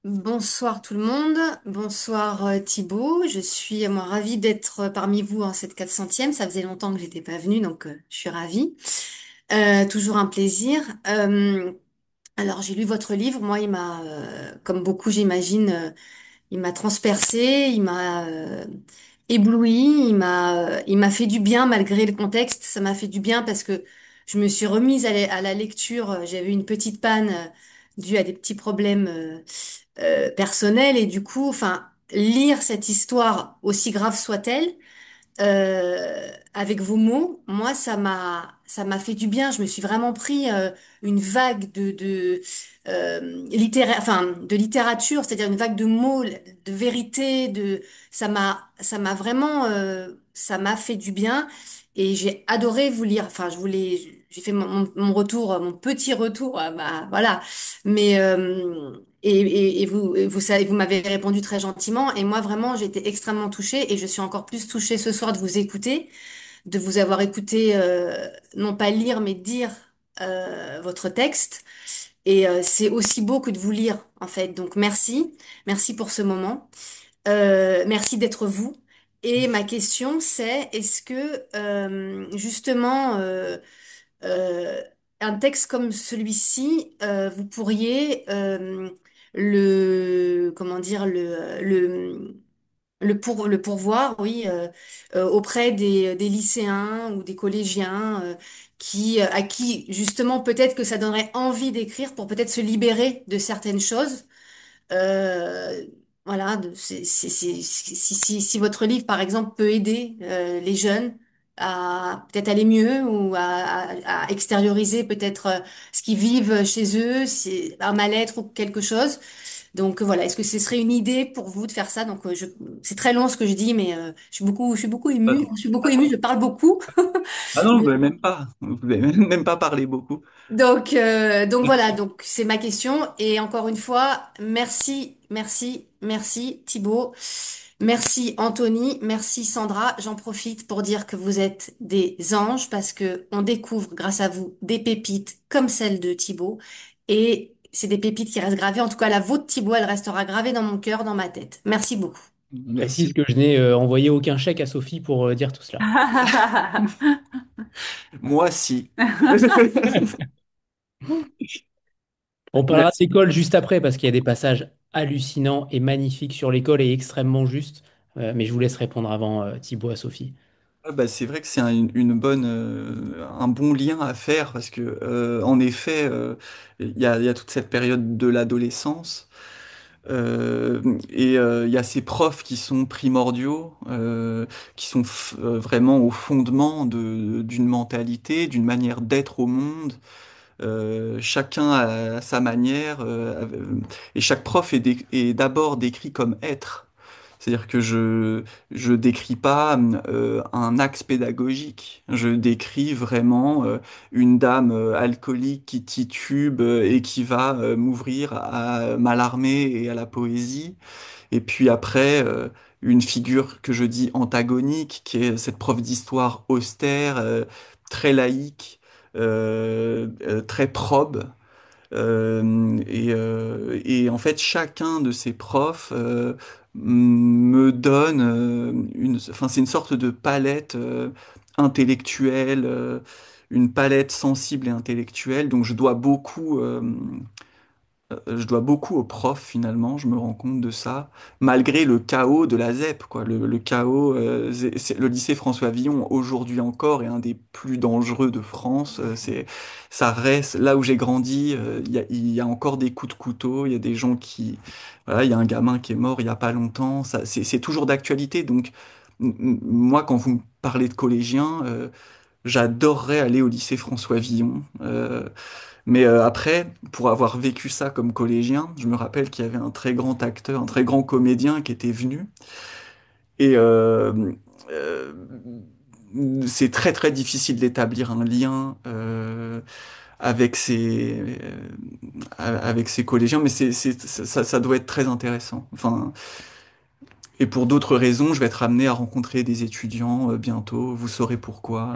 Bonsoir tout le monde, bonsoir Thibaut. Je suis moi ravie d'être parmi vous en cette 400e. Ça faisait longtemps que j'étais pas venue, donc je suis ravie. Toujours un plaisir. Alors j'ai lu votre livre. Moi, il m'a, comme beaucoup j'imagine, il m'a transpercé, il m'a ébloui, il m'a fait du bien malgré le contexte. Ça m'a fait du bien parce que je me suis remise à la lecture. J'avais eu une petite panne due à des petits problèmes personnels et du coup, enfin, lire cette histoire aussi grave soit-elle avec vos mots, moi, ça m'a fait du bien. Je me suis vraiment pris une vague littéraire, enfin, de littérature, c'est-à-dire une vague de mots, de vérité, ça m'a vraiment, ça m'a fait du bien. Et j'ai adoré vous lire. Enfin, j'ai fait mon retour, mon petit retour, bah, voilà. Mais, vous savez, vous m'avez répondu très gentiment. Et moi, vraiment, j'ai été extrêmement touchée et je suis encore plus touchée ce soir de vous écouter, de vous avoir écouté, non pas lire, mais dire votre texte. Et c'est aussi beau que de vous lire, en fait. Donc, merci. Merci pour ce moment. Merci d'être vous. Et ma question, c'est, est-ce que justement euh, un texte comme celui-ci, vous pourriez comment dire, le pourvoir, oui, auprès des lycéens ou des collégiens à qui justement peut-être que ça donnerait envie d'écrire pour peut-être se libérer de certaines choses. Euh, voilà, si votre livre, par exemple, peut aider les jeunes à peut-être aller mieux ou à extérioriser peut-être ce qu'ils vivent chez eux, c'est un mal-être ou quelque chose. Donc voilà, est-ce que ce serait une idée pour vous de faire ça? Donc c'est très long ce que je dis, mais je suis beaucoup émue. Pardon. Je suis beaucoup émue, je parle beaucoup. Ah non, vous n'avez même pas. Vous n'avez même pas parlé beaucoup. Donc voilà, donc c'est ma question. Et encore une fois, merci Thibaut, merci Anthony, merci Sandra. J'en profite pour dire que vous êtes des anges parce que on découvre grâce à vous des pépites comme celle de Thibaut. Et c'est des pépites qui restent gravées. En tout cas, la vôtre Thibaut, elle restera gravée dans mon cœur, dans ma tête. Merci beaucoup. Je précise Merci. que je n'ai envoyé aucun chèque à Sophie pour dire tout cela. Moi, si. On parlera de Merci. l'école juste après parce qu'il y a des passages hallucinants et magnifiques sur l'école et extrêmement justes. Mais je vous laisse répondre avant Thibaut à Sophie. Ah bah, c'est vrai que c'est une bonne, un bon lien à faire parce que, en effet, il y a toute cette période de l'adolescence et il y a ces profs qui sont primordiaux, qui sont vraiment au fondement d'une mentalité, d'une manière d'être au monde. Chacun a sa manière et chaque prof est d'abord décrit comme être. C'est-à-dire que je décris pas un axe pédagogique. Je décris vraiment une dame alcoolique qui titube et qui va m'ouvrir à Mallarmé et à la poésie. Et puis après, une figure que je dis antagonique, qui est cette prof d'histoire austère, très laïque, très probe. Et en fait, chacun de ces profs me donne enfin, c'est une sorte de palette intellectuelle, une palette sensible et intellectuelle. Donc, je dois beaucoup aux profs finalement, je me rends compte de ça, malgré le chaos de la ZEP, quoi. Le chaos, le lycée François Villon, aujourd'hui encore, est un des plus dangereux de France. Ça reste, là où j'ai grandi, il y a encore des coups de couteau, il y a des gens qui... Voilà, il y a un gamin qui est mort il y a pas longtemps, c'est toujours d'actualité. Donc, moi, quand vous me parlez de collégiens, j'adorerais aller au lycée François Villon. Mais après, pour avoir vécu ça comme collégien, je me rappelle qu'il y avait un très grand acteur, un très grand comédien qui était venu. Et euh, c'est très très difficile d'établir un lien avec ces collégiens, mais ça doit être très intéressant. Enfin, et pour d'autres raisons, je vais être amené à rencontrer des étudiants bientôt. Vous saurez pourquoi.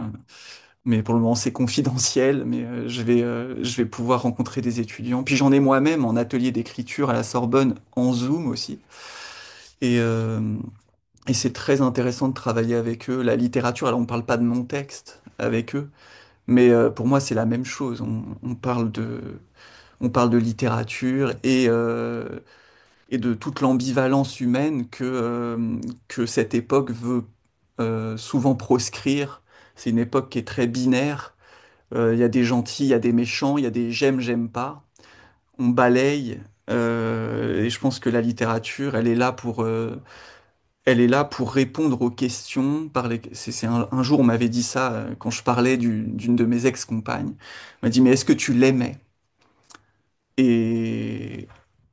Mais pour le moment, c'est confidentiel, mais je vais pouvoir rencontrer des étudiants. Puis j'en ai moi-même en atelier d'écriture à la Sorbonne, en Zoom aussi. Et, euh, et c'est très intéressant de travailler avec eux. La littérature, alors on ne parle pas de mon texte avec eux, mais pour moi, c'est la même chose. On parle de littérature et de toute l'ambivalence humaine que cette époque veut souvent proscrire. C'est une époque qui est très binaire. Il y a des gentils, il y a des méchants, il y a des j'aime pas. On balaye. Et je pense que la littérature, elle est là pour répondre aux questions. Un jour, on m'avait dit ça quand je parlais d'une de mes ex-compagnes. On m'a dit, mais est-ce que tu l'aimais? Et,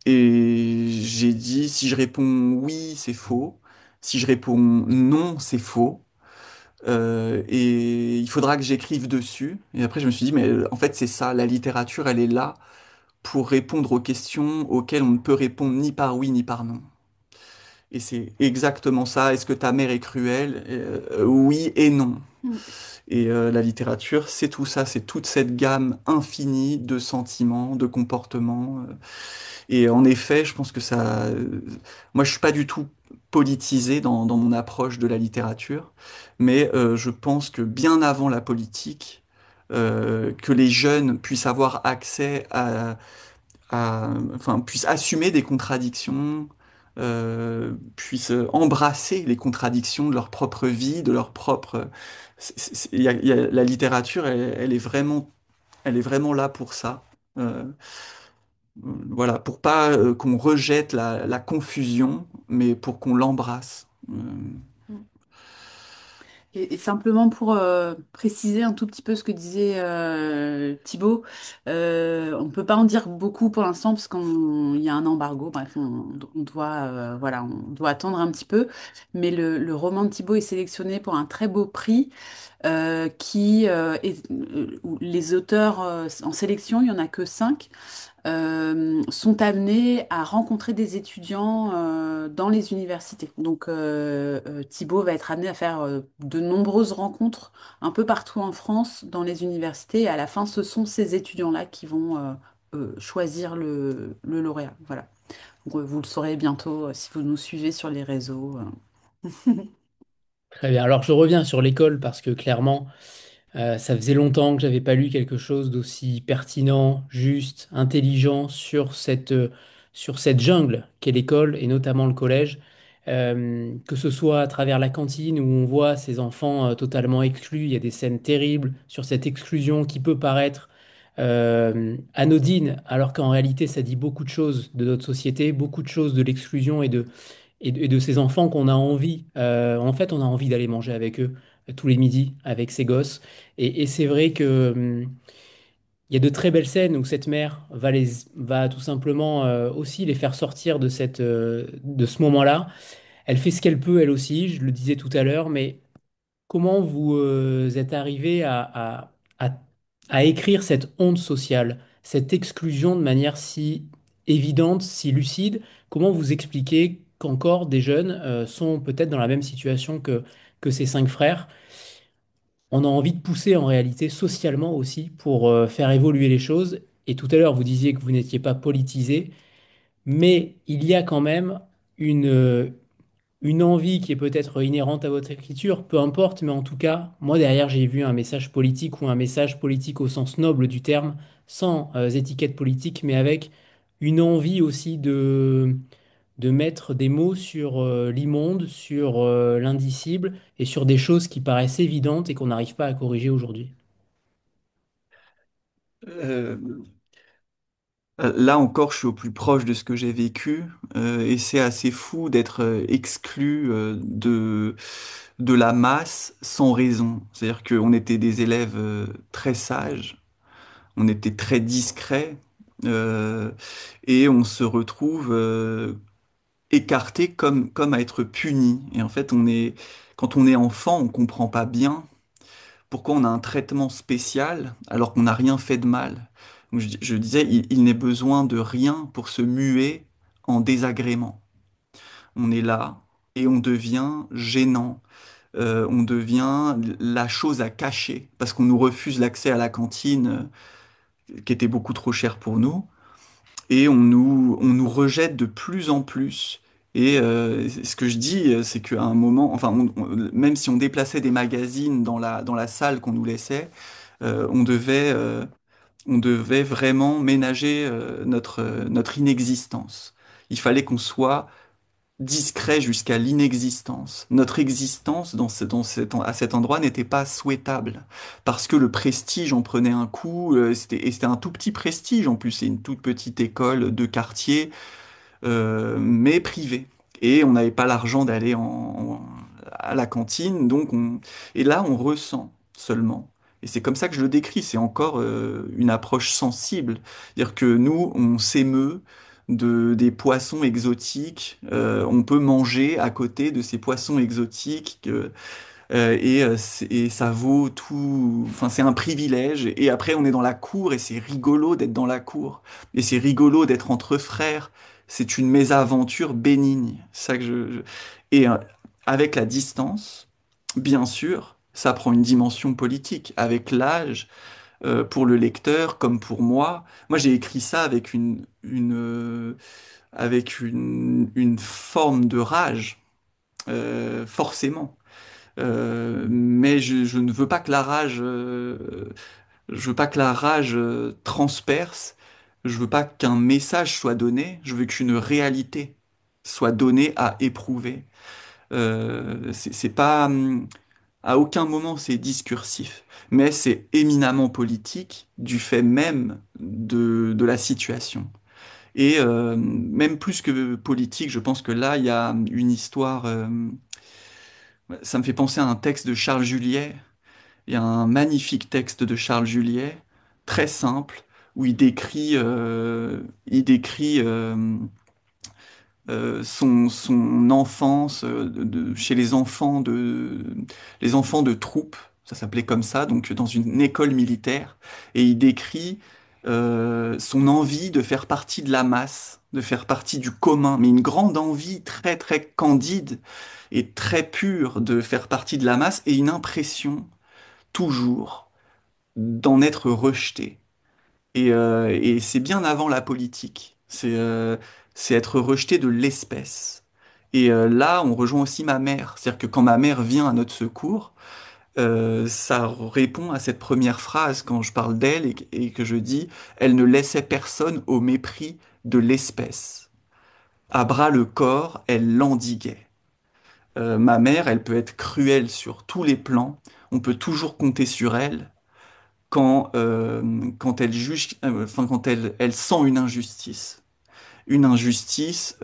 et j'ai dit, si je réponds oui, c'est faux. Si je réponds non, c'est faux. Et il faudra que j'écrive dessus. Et après, je me suis dit, mais en fait, c'est ça, la littérature, elle est là pour répondre aux questions auxquelles on ne peut répondre ni par oui ni par non. Et c'est exactement ça. Est-ce que ta mère est cruelle? Oui et non. Mm. Et la littérature, c'est tout ça, c'est toute cette gamme infinie de sentiments, de comportements. Et en effet, je pense que ça... moi, je suis pas du tout politisé dans mon approche de la littérature, mais je pense que bien avant la politique, que les jeunes puissent avoir accès enfin, puissent assumer des contradictions, puissent embrasser les contradictions de leur propre vie, de leur propre... la littérature, elle est vraiment là pour ça. Euh, voilà, pour pas qu'on rejette la confusion, mais pour qu'on l'embrasse. Mm. Et simplement pour préciser un tout petit peu ce que disait Thibaut, on ne peut pas en dire beaucoup pour l'instant parce qu'il y a un embargo. Bref, on doit, voilà, on doit attendre un petit peu. Mais le roman de Thibaut est sélectionné pour un très beau prix où les auteurs en sélection, il n'y en a que 5, sont amenés à rencontrer des étudiants dans les universités. Donc Thibaut va être amené à faire de nombreuses rencontres un peu partout en France dans les universités. Et à la fin, ce sont ces étudiants-là qui vont choisir le lauréat. Voilà. Donc, vous le saurez bientôt si vous nous suivez sur les réseaux. Très bien. Alors je reviens sur l'école parce que clairement, ça faisait longtemps que j'avais pas lu quelque chose d'aussi pertinent, juste, intelligent sur cette jungle qu'est l'école et notamment le collège. Que ce soit à travers la cantine où on voit ces enfants totalement exclus, il y a des scènes terribles sur cette exclusion qui peut paraître anodine, alors qu'en réalité ça dit beaucoup de choses de notre société, beaucoup de choses de l'exclusion et de ces enfants qu'on a envie. En fait, on a envie d'aller manger avec eux tous les midis, avec ces gosses. Et c'est vrai que il y a de très belles scènes où cette mère va tout simplement aussi les faire sortir de ce moment-là. Elle fait ce qu'elle peut, elle aussi, je le disais tout à l'heure, mais comment vous êtes arrivé à- à écrire cette honte sociale, cette exclusion de manière si évidente, si lucide? Comment vous expliquez qu'encore des jeunes sont peut-être dans la même situation que ces 5 frères? On a envie de pousser en réalité socialement aussi pour faire évoluer les choses. Et tout à l'heure, vous disiez que vous n'étiez pas politisé, mais il y a quand même une envie qui est peut-être inhérente à votre écriture, peu importe, mais en tout cas, moi derrière, j'ai vu un message politique ou un message politique au sens noble du terme, sans étiquette politique, mais avec une envie aussi de mettre des mots sur l'immonde, sur l'indicible et sur des choses qui paraissent évidentes et qu'on n'arrive pas à corriger aujourd'hui. Euh, Là encore, je suis au plus proche de ce que j'ai vécu, et c'est assez fou d'être exclu de la masse sans raison. C'est-à-dire qu'on était des élèves très sages, on était très discrets, euh, et on se retrouve écarté comme à être puni. Et en fait, quand on est enfant, on comprend pas bien pourquoi on a un traitement spécial alors qu'on n'a rien fait de mal. Donc, je disais, il n'est besoin de rien pour se muer en désagrément. On est là et on devient gênant. On devient la chose à cacher parce qu'on nous refuse l'accès à la cantine qui était beaucoup trop chère pour nous et on nous rejette de plus en plus. Et ce que je dis, c'est qu'à un moment, enfin, même si on déplaçait des magazines dans la salle qu'on nous laissait, euh, on devait, euh, on devait vraiment ménager notre inexistence. Il fallait qu'on soit discret jusqu'à l'inexistence. Notre existence à cet endroit n'était pas souhaitable parce que le prestige en prenait un coup, et c'était un tout petit prestige en plus, c'est une toute petite école de quartier, mais privée. Et on n'avait pas l'argent d'aller à la cantine, et là on ressent seulement. Et c'est comme ça que je le décris, c'est encore une approche sensible. C'est-à-dire que nous, on s'émeut des poissons exotiques, on peut manger à côté de ces poissons exotiques, et ça vaut tout, enfin c'est un privilège. Et après on est dans la cour et c'est rigolo d'être dans la cour. Et c'est rigolo d'être entre frères. C'est une mésaventure bénigne. Ça que et avec la distance, bien sûr, ça prend une dimension politique. Avec l'âge, pour le lecteur comme pour moi, moi j'ai écrit ça avec une forme de rage, forcément. Mais je ne veux pas que la rage, je veux pas que la rage transperce. Je veux pas qu'un message soit donné. Je veux qu'une réalité soit donnée à éprouver. C'est pas, à aucun moment c'est discursif, mais c'est éminemment politique du fait même de la situation. Et même plus que politique, je pense que là, il y a une histoire. Ça me fait penser à un texte de Charles Juliet. Il y a un magnifique texte de Charles Juliet, très simple, où il décrit son enfance chez les enfants de troupe, ça s'appelait comme ça, donc dans une école militaire, et il décrit son envie de faire partie de la masse, de faire partie du commun, mais une grande envie très très candide et très pure de faire partie de la masse, et une impression toujours d'en être rejeté. Et c'est bien avant la politique. C'est être rejeté de l'espèce. Et là, on rejoint aussi ma mère. C'est-à-dire que quand ma mère vient à notre secours, ça répond à cette première phrase quand je parle d'elle et que je dis, elle ne laissait personne au mépris de l'espèce. À bras le corps, elle l'endiguait. Ma mère, elle peut être cruelle sur tous les plans. On peut toujours compter sur elle quand elle juge, enfin quand elle sent une injustice. Une injustice,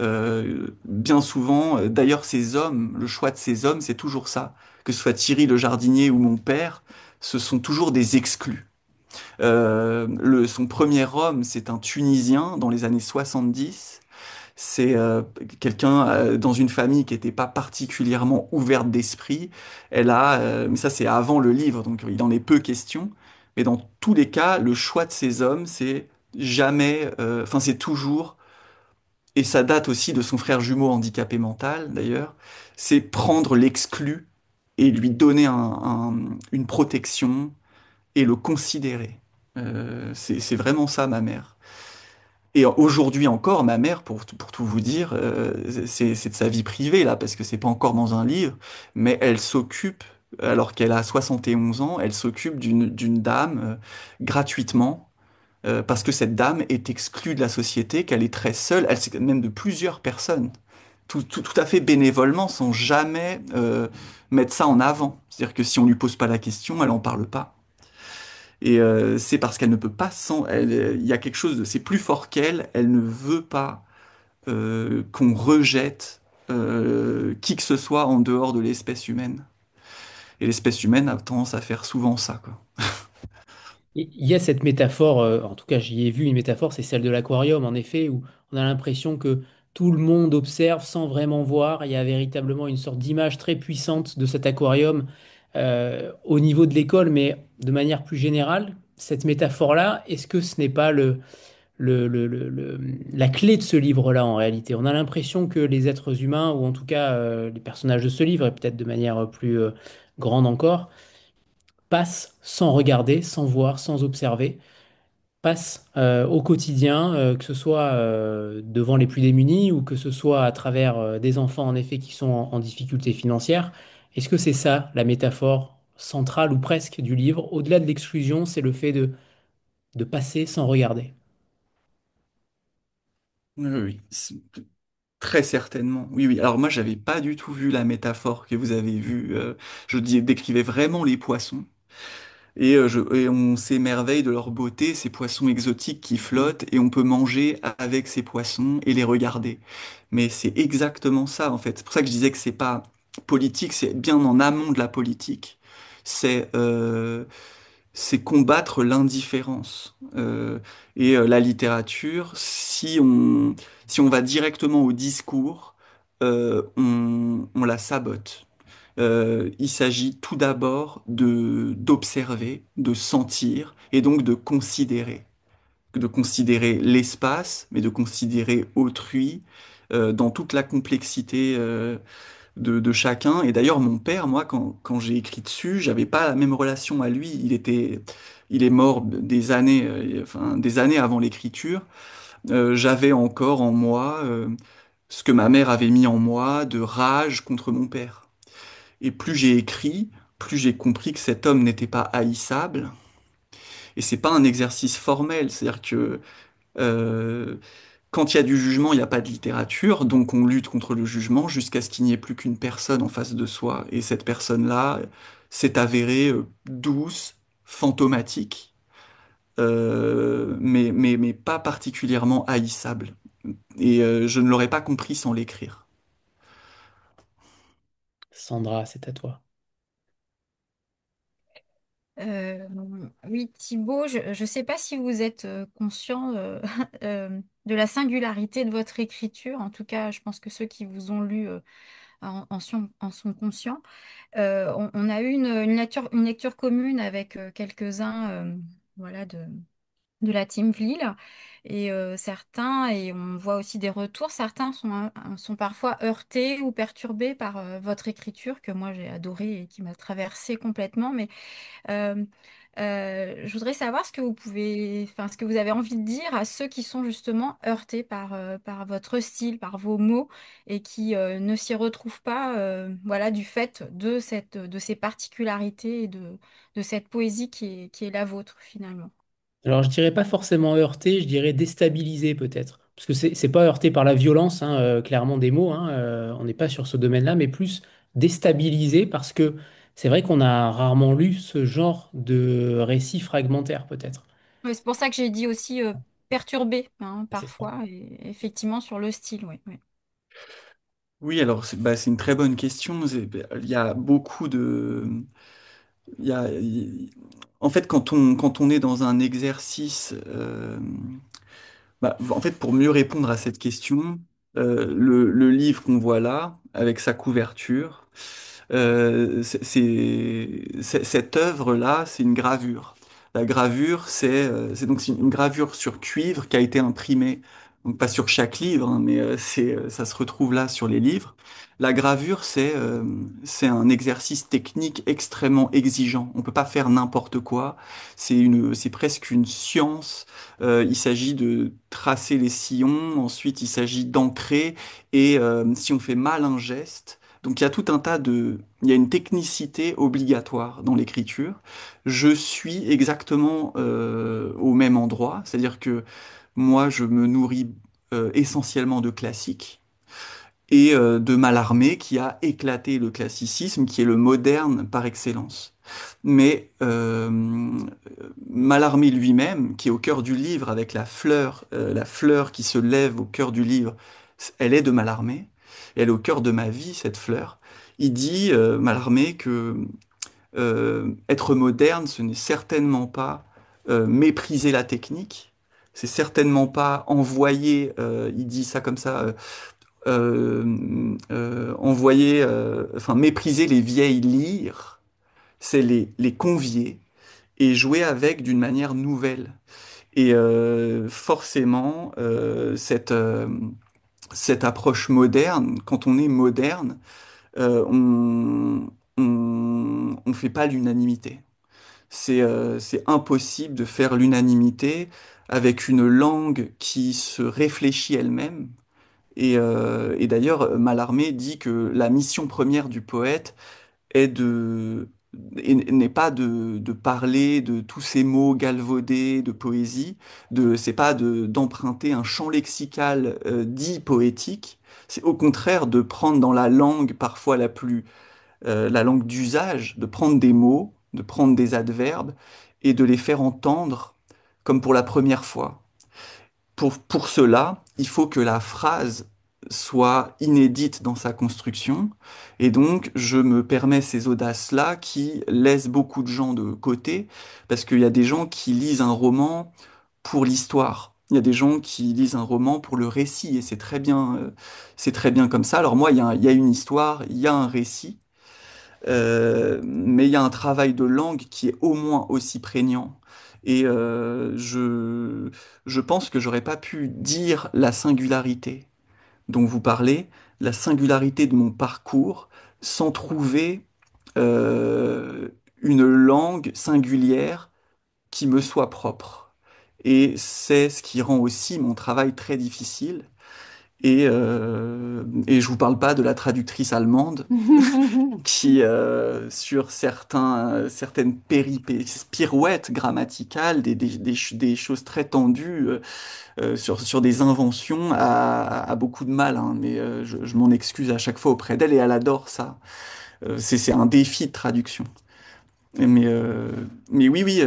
bien souvent, d'ailleurs ces hommes, le choix de ces hommes, c'est toujours ça. Que ce soit Thierry le jardinier ou mon père, ce sont toujours des exclus. Son premier homme, c'est un Tunisien dans les années 70. C'est quelqu'un dans une famille qui n'était pas particulièrement ouverte d'esprit. Mais ça c'est avant le livre, donc il en est peu question. Mais dans tous les cas, le choix de ces hommes, c'est jamais, enfin c'est toujours, et ça date aussi de son frère jumeau handicapé mental d'ailleurs, c'est prendre l'exclu et lui donner une protection et le considérer. C'est vraiment ça, ma mère. Et aujourd'hui encore, ma mère, pour tout vous dire, c'est de sa vie privée, là, parce que c'est pas encore dans un livre, mais elle s'occupe, alors qu'elle a 71 ans, elle s'occupe d'une dame gratuitement, parce que cette dame est exclue de la société, qu'elle est très seule, elle s'occupe même de plusieurs personnes, tout à fait bénévolement, sans jamais mettre ça en avant. C'est-à-dire que si on lui pose pas la question, elle en parle pas. Et c'est parce qu'elle ne peut pas il y a quelque chose de, c'est plus fort qu'elle, elle ne veut pas qu'on rejette qui que ce soit en dehors de l'espèce humaine. Et l'espèce humaine a tendance à faire souvent ça, quoi. Il y a cette métaphore, en tout cas j'y ai vu une métaphore, c'est celle de l'aquarium, en effet, où on a l'impression que tout le monde observe sans vraiment voir. Il y a véritablement une sorte d'image très puissante de cet aquarium au niveau de l'école, mais de manière plus générale. Cette métaphore-là, est-ce que ce n'est pas la clé de ce livre-là en réalité? On a l'impression que les êtres humains, ou en tout cas les personnages de ce livre, et peut-être de manière plus grande encore, passent sans regarder, sans voir, sans observer, passent au quotidien, que ce soit devant les plus démunis ou que ce soit à travers des enfants en effet qui sont en difficulté financière. Est-ce que c'est ça la métaphore centrale ou presque du livre? Au-delà de l'exclusion, c'est le fait de passer sans regarder. Oui, oui, oui. Très certainement. Oui, oui. Alors moi, j'avais pas du tout vu la métaphore que vous avez vue. Décrivais vraiment les poissons. Et on s'émerveille de leur beauté, ces poissons exotiques qui flottent, et on peut manger avec ces poissons et les regarder. Mais c'est exactement ça, en fait. C'est pour ça que je disais que c'est pas politique, c'est bien en amont de la politique. C'est c'est combattre l'indifférence. La littérature, si on va directement au discours, on la sabote. Il s'agit tout d'abord d'observer, de sentir et donc de considérer. De considérer l'espace, mais de considérer autrui dans toute la complexité de chacun. Et d'ailleurs, mon père, moi, quand j'ai écrit dessus, j'avais pas la même relation à lui. Il est mort des années avant l'écriture. J'avais encore en moi ce que ma mère avait mis en moi de rage contre mon père. Et plus j'ai écrit, plus j'ai compris que cet homme n'était pas haïssable. Et c'est pas un exercice formel, c'est-à-dire que euh, quand il y a du jugement, il n'y a pas de littérature, donc on lutte contre le jugement jusqu'à ce qu'il n'y ait plus qu'une personne en face de soi. Et cette personne-là s'est avérée douce, fantomatique, mais pas particulièrement haïssable. Et je ne l'aurais pas compris sans l'écrire. Sandra, c'est à toi. Euh, oui, Thibaut, je ne sais pas si vous êtes conscient de la singularité de votre écriture. En tout cas, je pense que ceux qui vous ont lu en sont conscients. On a eu une lecture commune avec quelques-uns voilà, de la Team Vlil. Et certains, et on voit aussi des retours, certains sont parfois heurtés ou perturbés par votre écriture, que moi j'ai adorée et qui m'a traversée complètement. Mais euh, je voudrais savoir ce que vous pouvez, enfin, ce que vous avez envie de dire à ceux qui sont justement heurtés par votre style, par vos mots, et qui ne s'y retrouvent pas, voilà, du fait de ces particularités et de cette poésie qui est la vôtre finalement. Alors, je dirais pas forcément heurté, je dirais déstabilisé peut-être. Parce que c'est pas heurté par la violence, hein, clairement des mots, hein, on n'est pas sur ce domaine-là, mais plus déstabilisé parce que c'est vrai qu'on a rarement lu ce genre de récit fragmentaire peut-être. Ouais, c'est pour ça que j'ai dit aussi perturbé, hein, C'est ça. parfois, et effectivement sur le style, oui. Oui. Oui, alors c'est une très bonne question. Il y a beaucoup il y a, il- En fait, quand on est dans un exercice, en fait, pour mieux répondre à cette question, le livre qu'on voit là, avec sa couverture, cette œuvre-là, c'est une gravure. La gravure, c'est une gravure sur cuivre qui a été imprimée, donc pas sur chaque livre, hein, mais ça se retrouve là sur les livres. La gravure, c'est un exercice technique extrêmement exigeant. On peut pas faire n'importe quoi. C'est presque une science. Il s'agit de tracer les sillons, ensuite il s'agit d'ancrer, et si on fait mal un geste, donc il y a tout un tas il y a une technicité obligatoire dans l'écriture. Je suis exactement au même endroit, c'est-à-dire que moi je me nourris essentiellement de classiques et de Mallarmé qui a éclaté le classicisme, qui est le moderne par excellence. Mais Mallarmé lui-même, qui est au cœur du livre avec la fleur qui se lève au cœur du livre, elle est de Mallarmé, elle est au cœur de ma vie, cette fleur. Il dit, Mallarmé, que être moderne, ce n'est certainement pas mépriser la technique, c'est certainement pas envoyer, il dit ça comme ça, enfin mépriser les vieilles lyres, c'est les convier et jouer avec d'une manière nouvelle. Et forcément, cette approche moderne, quand on est moderne, on fait pas l'unanimité. C'est impossible de faire l'unanimité avec une langue qui se réfléchit elle-même. Et d'ailleurs, Mallarmé dit que la mission première du poète est n'est pas de parler de tous ces mots galvaudés de poésie, c'est pas d'emprunter un champ lexical dit poétique, c'est au contraire de prendre dans la langue parfois la langue d'usage, de prendre des mots, de prendre des adverbes et de les faire entendre comme pour la première fois. Pour cela, il faut que la phrase soit inédite dans sa construction, et donc je me permets ces audaces-là qui laissent beaucoup de gens de côté, parce qu'il y a des gens qui lisent un roman pour l'histoire. Il y a des gens qui lisent un roman pour le récit, et c'est très bien comme ça. Alors moi, il y a une histoire, il y a un récit, mais il y a un travail de langue qui est au moins aussi prégnant. Et je pense que j'aurais pas pu dire la singularité dont vous parlez, la singularité de mon parcours sans trouver euh, une langue singulière qui me soit propre. Et c'est ce qui rend aussi mon travail très difficile. Et je vous parle pas de la traductrice allemande qui, sur certaines pirouettes grammaticales, des choses très tendues, sur des inventions, a beaucoup de mal, hein, mais je m'en excuse à chaque fois auprès d'elle et elle adore ça. C'est un défi de traduction. Mais, euh, mais oui, oui,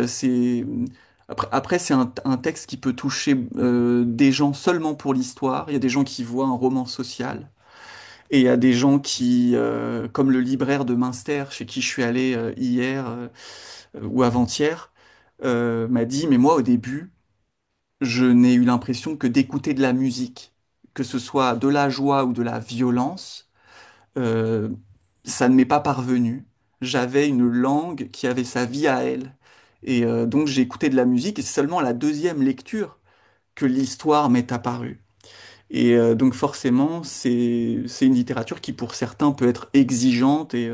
Après, c'est un texte qui peut toucher des gens seulement pour l'histoire. Il y a des gens qui voient un roman social. Et il y a des gens qui, comme le libraire de Münster, chez qui je suis allé hier ou avant-hier, m'a dit, mais moi, au début, je n'ai eu l'impression que d'écouter de la musique, que ce soit de la joie ou de la violence. euh, Ça ne m'est pas parvenu. J'avais une langue qui avait sa vie à elle. Et donc j'ai écouté de la musique et c'est seulement à la deuxième lecture que l'histoire m'est apparue. Et donc forcément, c'est une littérature qui pour certains peut être exigeante et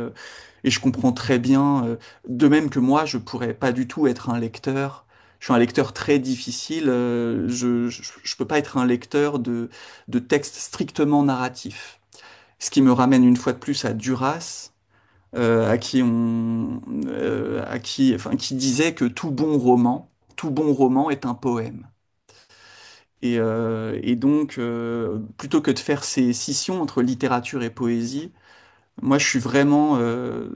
je comprends très bien, de même que moi, je pourrais pas du tout être un lecteur. Je suis un lecteur très difficile. Je peux pas être un lecteur de textes strictement narratifs. Ce qui me ramène une fois de plus à Duras, enfin, qui disait que tout bon roman est un poème. Et donc, plutôt que de faire ces scissions entre littérature et poésie, moi, je suis vraiment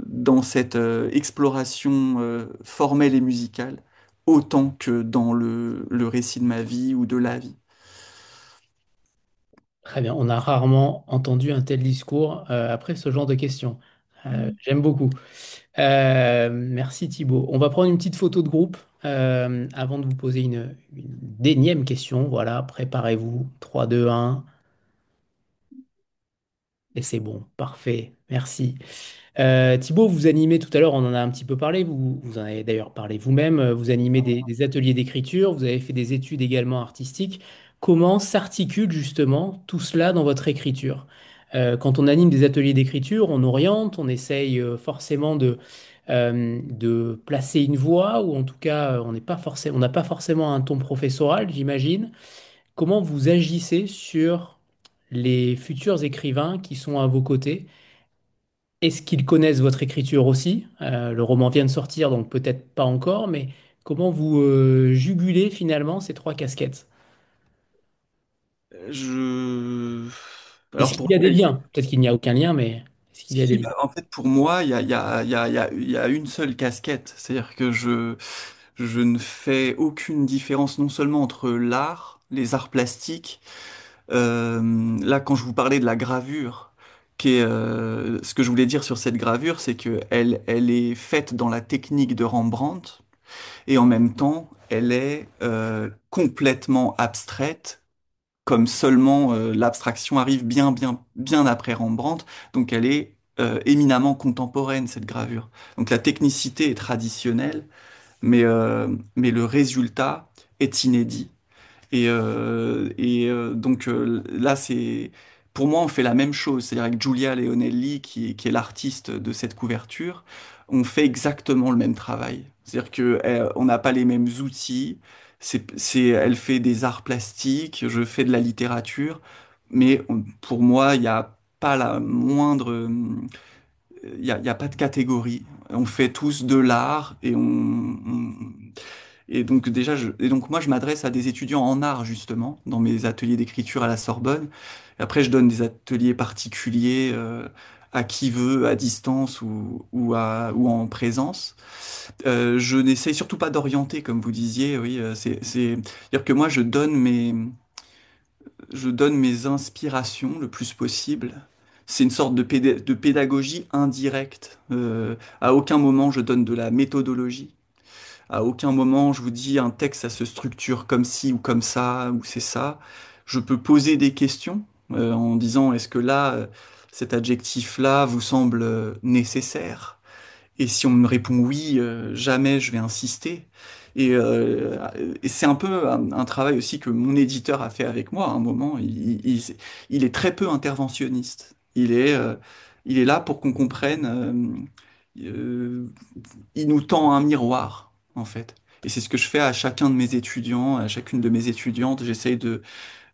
dans cette exploration formelle et musicale, autant que dans le récit de ma vie ou de la vie. Très bien, on a rarement entendu un tel discours après ce genre de questions. J'aime beaucoup. Merci Thibaut. On va prendre une petite photo de groupe avant de vous poser une d'énième question. Voilà, préparez-vous. 3, 2, 1. Et c'est bon, parfait. Merci. Thibaut, vous animez tout à l'heure, on en a un petit peu parlé, vous en avez d'ailleurs parlé vous-même, vous animez des ateliers d'écriture, vous avez fait des études également artistiques. Comment s'articule justement tout cela dans votre écriture? Quand on anime des ateliers d'écriture, on oriente, on essaye forcément de placer une voix, ou en tout cas, on n'a pas forcément un ton professoral, j'imagine. Comment vous agissez sur les futurs écrivains qui sont à vos côtés? Est-ce qu'ils connaissent votre écriture aussi? Le roman vient de sortir, donc peut-être pas encore, mais comment vous jugulez finalement ces trois casquettes? Je... Est-ce Alors qu'il pour y a moi, des liens? Peut-être qu'il n'y a aucun lien, mais est-ce qu'il y a des si, liens? bah, en fait, pour moi, il y a une seule casquette. C'est-à-dire que je ne fais aucune différence non seulement entre l'art, les arts plastiques. Là, quand je vous parlais de la gravure, ce que je voulais dire sur cette gravure, c'est que elle est faite dans la technique de Rembrandt et en même temps, elle est complètement abstraite, comme seulement l'abstraction arrive bien après Rembrandt. Donc, elle est éminemment contemporaine, cette gravure. Donc, la technicité est traditionnelle, mais le résultat est inédit. Donc là, pour moi, on fait la même chose. C'est-à-dire avec Giulia Leonelli, qui est l'artiste de cette couverture, on fait exactement le même travail. C'est-à-dire que on n'a pas les mêmes outils. Elle fait des arts plastiques, je fais de la littérature, mais pour moi, il n'y a pas la moindre, il y a pas de catégorie. On fait tous de l'art et donc et donc moi je m'adresse à des étudiants en art justement dans mes ateliers d'écriture à la Sorbonne. Et après je donne des ateliers particuliers à qui veut, à distance ou en présence. Je n'essaye surtout pas d'orienter comme vous disiez. Oui, c'est-à-dire que moi je donne mes inspirations le plus possible. C'est une sorte de pédagogie indirecte. À aucun moment je donne de la méthodologie. À aucun moment je vous dis un texte, ça se structure comme ci ou comme ça, ou c'est ça. Je peux poser des questions en disant est-ce que là, cet adjectif-là vous semble nécessaire? Et si on me répond oui, jamais je vais insister. Et, euh, et c'est un peu un travail aussi que mon éditeur a fait avec moi à un moment. Il est très peu interventionniste. Il est là pour qu'on comprenne. Il nous tend un miroir, en fait. Et c'est ce que je fais à chacun de mes étudiants, à chacune de mes étudiantes. J'essaye de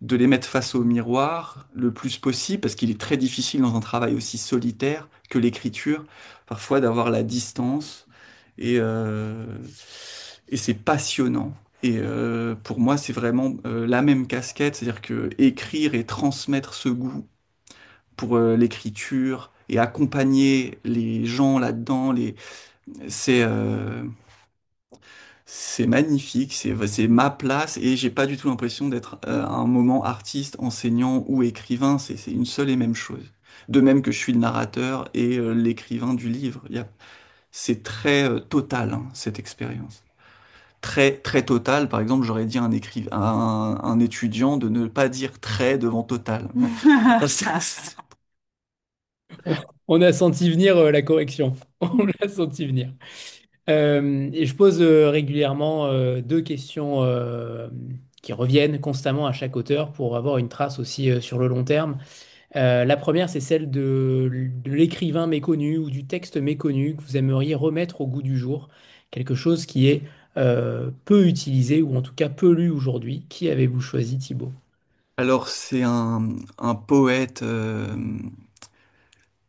les mettre face au miroir le plus possible, parce qu'il est très difficile dans un travail aussi solitaire que l'écriture, parfois d'avoir la distance, et, euh, et c'est passionnant. Et pour moi, c'est vraiment la même casquette, c'est-à-dire que écrire et transmettre ce goût pour l'écriture et accompagner les gens là-dedans, c'est c'est magnifique, c'est ma place et j'ai pas du tout l'impression d'être à un moment artiste, enseignant ou écrivain, c'est une seule et même chose. De même que je suis le narrateur et l'écrivain du livre. C'est très total, hein, cette expérience. Très, très total. Par exemple, j'aurais dit à un étudiant de ne pas dire très devant total. On a senti venir la correction. On l'a senti venir. Et je pose régulièrement deux questions qui reviennent constamment à chaque auteur pour avoir une trace aussi sur le long terme. La première, c'est celle de l'écrivain méconnu ou du texte méconnu que vous aimeriez remettre au goût du jour. Quelque chose qui est peu utilisé ou en tout cas peu lu aujourd'hui. Qui avez-vous choisi, Thibaut? Alors, c'est un poète.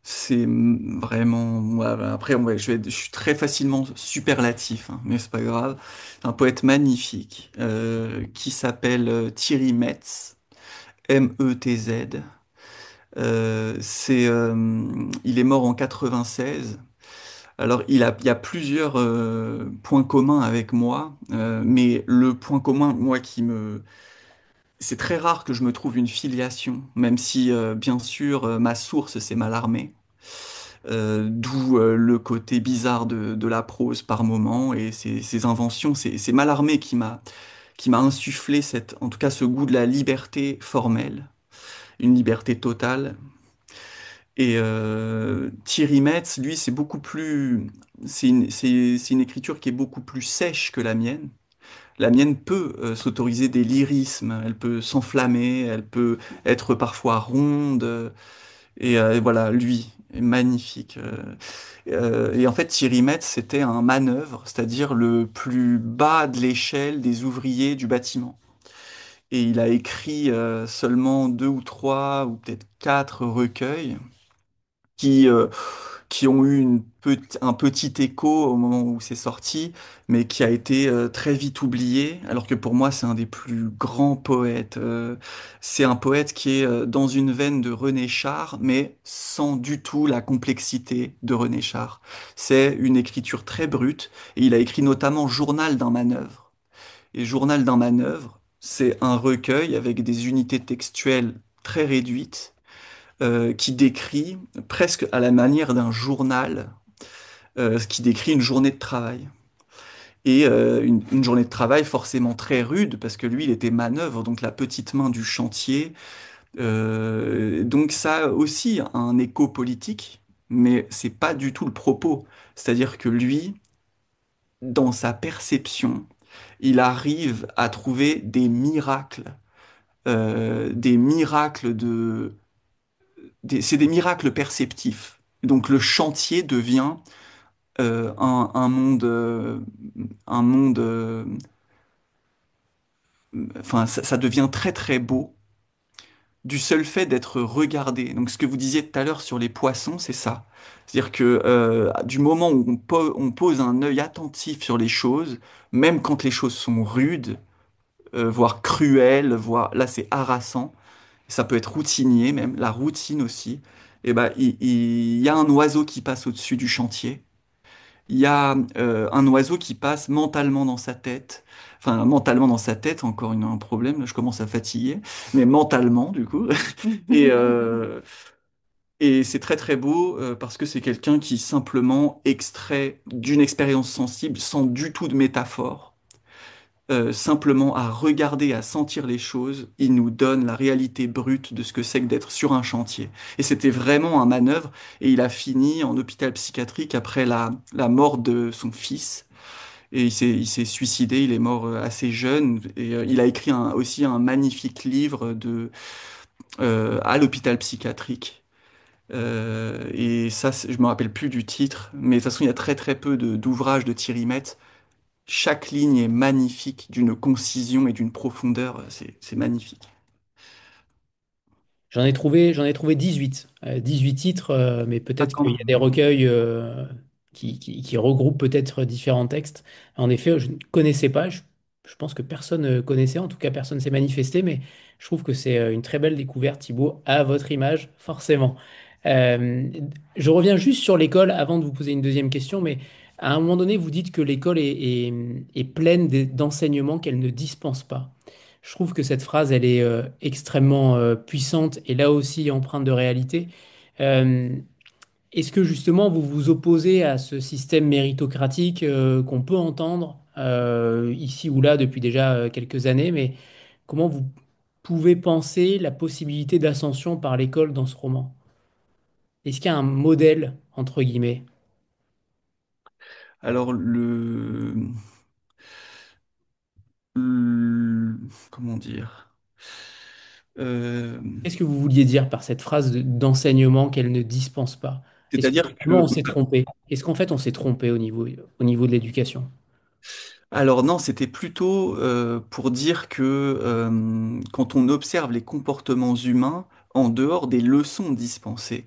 C'est vraiment. Après, ouais, je suis très facilement superlatif, hein, mais c'est pas grave. C'est un poète magnifique qui s'appelle Thierry Metz, Metz. Il est mort en 96. Alors, il y a plusieurs points communs avec moi, mais le point commun, moi, c'est très rare que je me trouve une filiation, même si, bien sûr, ma source, c'est Mallarmé. D'où le côté bizarre de la prose par moment et ses inventions. C'est Mallarmé qui m'a insufflé en tout cas ce goût de la liberté formelle, une liberté totale. Et Thierry Metz, lui, c'est une écriture qui est beaucoup plus sèche que la mienne. La mienne peut s'autoriser des lyrismes, elle peut s'enflammer, elle peut être parfois ronde. Et voilà, lui, est magnifique. Et en fait, Thierry Metz, c'était un manœuvre, c'est-à-dire le plus bas de l'échelle des ouvriers du bâtiment. Et il a écrit seulement deux ou trois, ou peut-être quatre recueils qui, euh, qui ont eu un petit écho au moment où c'est sorti, mais qui a été très vite oublié, alors que pour moi, c'est un des plus grands poètes. C'est un poète qui est dans une veine de René Char, mais sans du tout la complexité de René Char. C'est une écriture très brute, et il a écrit notamment Journal d'un manœuvre. Et Journal d'un manœuvre, c'est un recueil avec des unités textuelles très réduites qui décrit presque à la manière d'un journal, ce qui décrit une journée de travail. Et une journée de travail forcément très rude, parce que lui, il était manœuvre, donc la petite main du chantier. Donc ça a aussi un écho politique, mais c'est pas du tout le propos. C'est-à-dire que lui, dans sa perception, il arrive à trouver des miracles c'est des miracles perceptifs. Donc le chantier devient un monde, enfin ça devient très très beau du seul fait d'être regardé. Donc ce que vous disiez tout à l'heure sur les poissons, c'est ça. C'est-à-dire que du moment où on pose un œil attentif sur les choses, même quand les choses sont rudes, voire cruelles, voire là c'est harassant, ça peut être routinier même, la routine aussi. Et ben il y a un oiseau qui passe au-dessus du chantier. Il y a un oiseau qui passe mentalement dans sa tête. Enfin, mentalement dans sa tête, un problème, là, je commence à fatiguer, mais mentalement, du coup. Et, euh, et c'est très très beau parce que c'est quelqu'un qui simplement extrait d'une expérience sensible sans du tout de métaphore simplement à regarder, à sentir les choses, il nous donne la réalité brute de ce que c'est que d'être sur un chantier. Et c'était vraiment un manœuvre, et il a fini en hôpital psychiatrique après la mort de son fils. Et il s'est suicidé, il est mort assez jeune, et il a écrit aussi un magnifique livre à l'hôpital psychiatrique. Et ça, je me rappelle plus du titre, mais de toute façon, il y a très très peu d'ouvrages de Thierry Metz. Chaque ligne est magnifique, d'une concision et d'une profondeur, c'est magnifique. J'en ai trouvé 18. 18 titres, mais Ah, peut-être quand qu'il y même. a des recueils qui regroupent peut-être différents textes. En effet, je ne connaissais pas. Je pense que personne ne connaissait, en tout cas personne s'est manifesté, mais je trouve que c'est une très belle découverte, Thibaut, à votre image, forcément. Euh, je reviens juste sur l'école avant de vous poser une deuxième question, mais à un moment donné, vous dites que l'école est pleine d'enseignements qu'elle ne dispense pas. Je trouve que cette phrase, elle est extrêmement puissante et là aussi empreinte de réalité. Euh, Est-ce que justement vous vous opposez à ce système méritocratique qu'on peut entendre ici ou là depuis déjà quelques années, mais comment vous pouvez penser la possibilité d'ascension par l'école dans ce roman? Est-ce qu'il y a un modèle, entre guillemets? Alors, comment dire? Euh, Qu'est-ce que vous vouliez dire par cette phrase d'enseignement qu'elle ne dispense pas? Est-ce que C'est-à-dire finalement que on s'est trompé? Est-ce qu'en fait on s'est trompé au niveau de l'éducation? Alors non, c'était plutôt pour dire que quand on observe les comportements humains en dehors des leçons dispensées,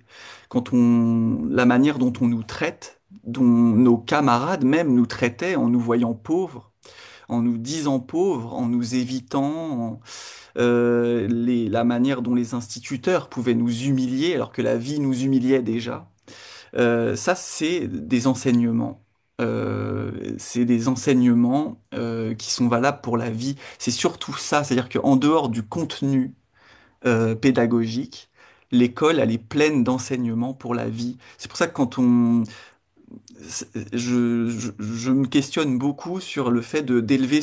la manière dont on nous traite, dont nos camarades même nous traitaient en nous voyant pauvres, en nous disant pauvres, en nous évitant, la manière dont les instituteurs pouvaient nous humilier alors que la vie nous humiliait déjà. Ça, c'est des enseignements. C'est des enseignements qui sont valables pour la vie. C'est surtout ça, c'est-à-dire qu'en dehors du contenu pédagogique, l'école, elle est pleine d'enseignements pour la vie. C'est pour ça que je me questionne beaucoup sur le fait d'élever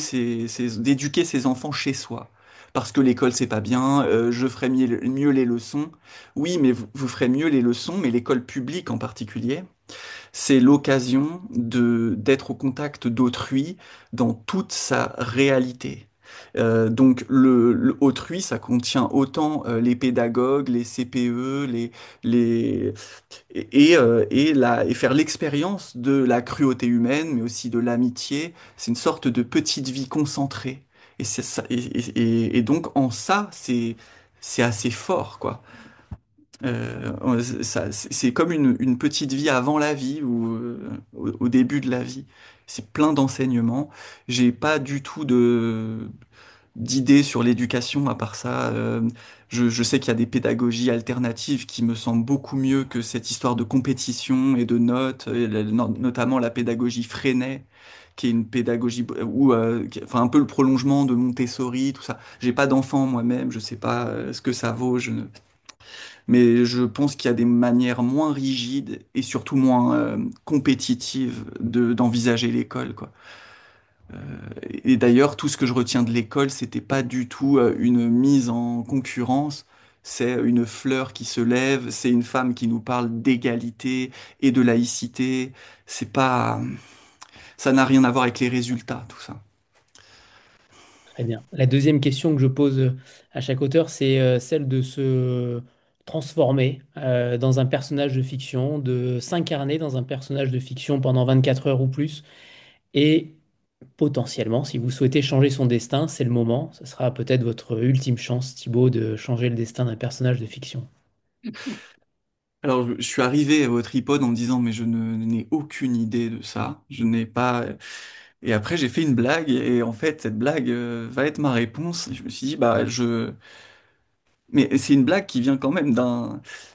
d'éduquer ses enfants chez soi. Parce que l'école, c'est pas bien, je ferai mieux les leçons. Oui, mais vous ferez mieux les leçons, mais l'école publique en particulier, c'est l'occasion d'être au contact d'autrui dans toute sa réalité. Donc le autrui, ça contient autant les pédagogues, les CPE, les et faire l'expérience de la cruauté humaine, mais aussi de l'amitié. C'est une sorte de petite vie concentrée. Et c'est ça, et donc en ça, c'est assez fort, quoi. C'est comme une petite vie avant la vie ou au début de la vie. C'est plein d'enseignements. J'ai pas du tout d'idées sur l'éducation à part ça. Je sais qu'il y a des pédagogies alternatives qui me semblent beaucoup mieux que cette histoire de compétition et de notes, et notamment la pédagogie Freinet, qui est une pédagogie enfin un peu le prolongement de Montessori, tout ça. J'ai pas d'enfant moi-même, je sais pas ce que ça vaut. Mais je pense qu'il y a des manières moins rigides et surtout moins compétitives d'envisager l'école, quoi. Et d'ailleurs, tout ce que je retiens de l'école, c'était pas du tout une mise en concurrence. C'est une fleur qui se lève, c'est une femme qui nous parle d'égalité et de laïcité. C'est pas, ça n'a rien à voir avec les résultats, tout ça. Très bien. La deuxième question que je pose à chaque auteur, c'est celle de se transformer dans un personnage de fiction, de s'incarner dans un personnage de fiction pendant 24 heures ou plus. Et potentiellement, si vous souhaitez changer son destin, c'est le moment. Ce sera peut-être votre ultime chance, Thibaut, de changer le destin d'un personnage de fiction. Alors, je suis arrivé à votre iPod en me disant, mais je n'ai aucune idée de ça. Je n'ai pas. Et après, j'ai fait une blague, et en fait, cette blague va être ma réponse. Et je me suis dit, mais c'est une blague qui vient quand même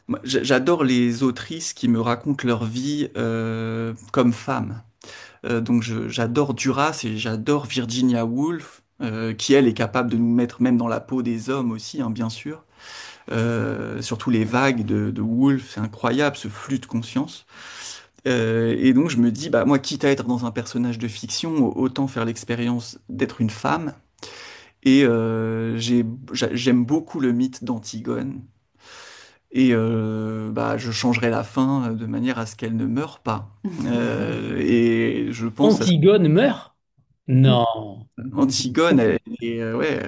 moi, j'adore les autrices qui me racontent leur vie comme femmes. Donc, j'adore Duras et j'adore Virginia Woolf, qui elle est capable de nous mettre même dans la peau des hommes aussi, hein, bien sûr. Surtout les vagues de Woolf, c'est incroyable, ce flux de conscience. Et donc je me dis, bah moi, quitte à être dans un personnage de fiction, autant faire l'expérience d'être une femme. Et j'aime beaucoup le mythe d'Antigone. Et bah, je changerai la fin de manière à ce qu'elle ne meure pas. Et je pense à Antigone meurt? Non. Antigone. Ouais.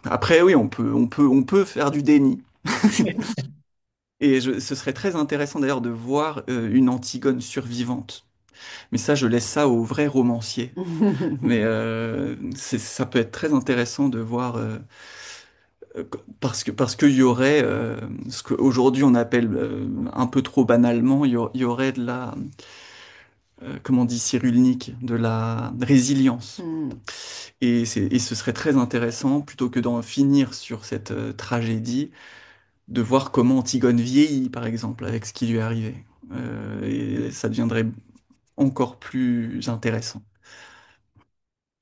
Après, oui, on peut faire du déni. Et ce serait très intéressant d'ailleurs de voir une Antigone survivante. Mais ça, je laisse ça aux vrais romanciers. Mais ça peut être très intéressant de voir parce qu'il y aurait ce qu'aujourd'hui on appelle un peu trop banalement, il y aurait de la comment on dit cyrulnique, de la résilience. Mm. Et ce serait très intéressant plutôt que d'en finir sur cette tragédie, de voir comment Antigone vieillit par exemple avec ce qui lui est arrivé. Et ça deviendrait encore plus intéressant.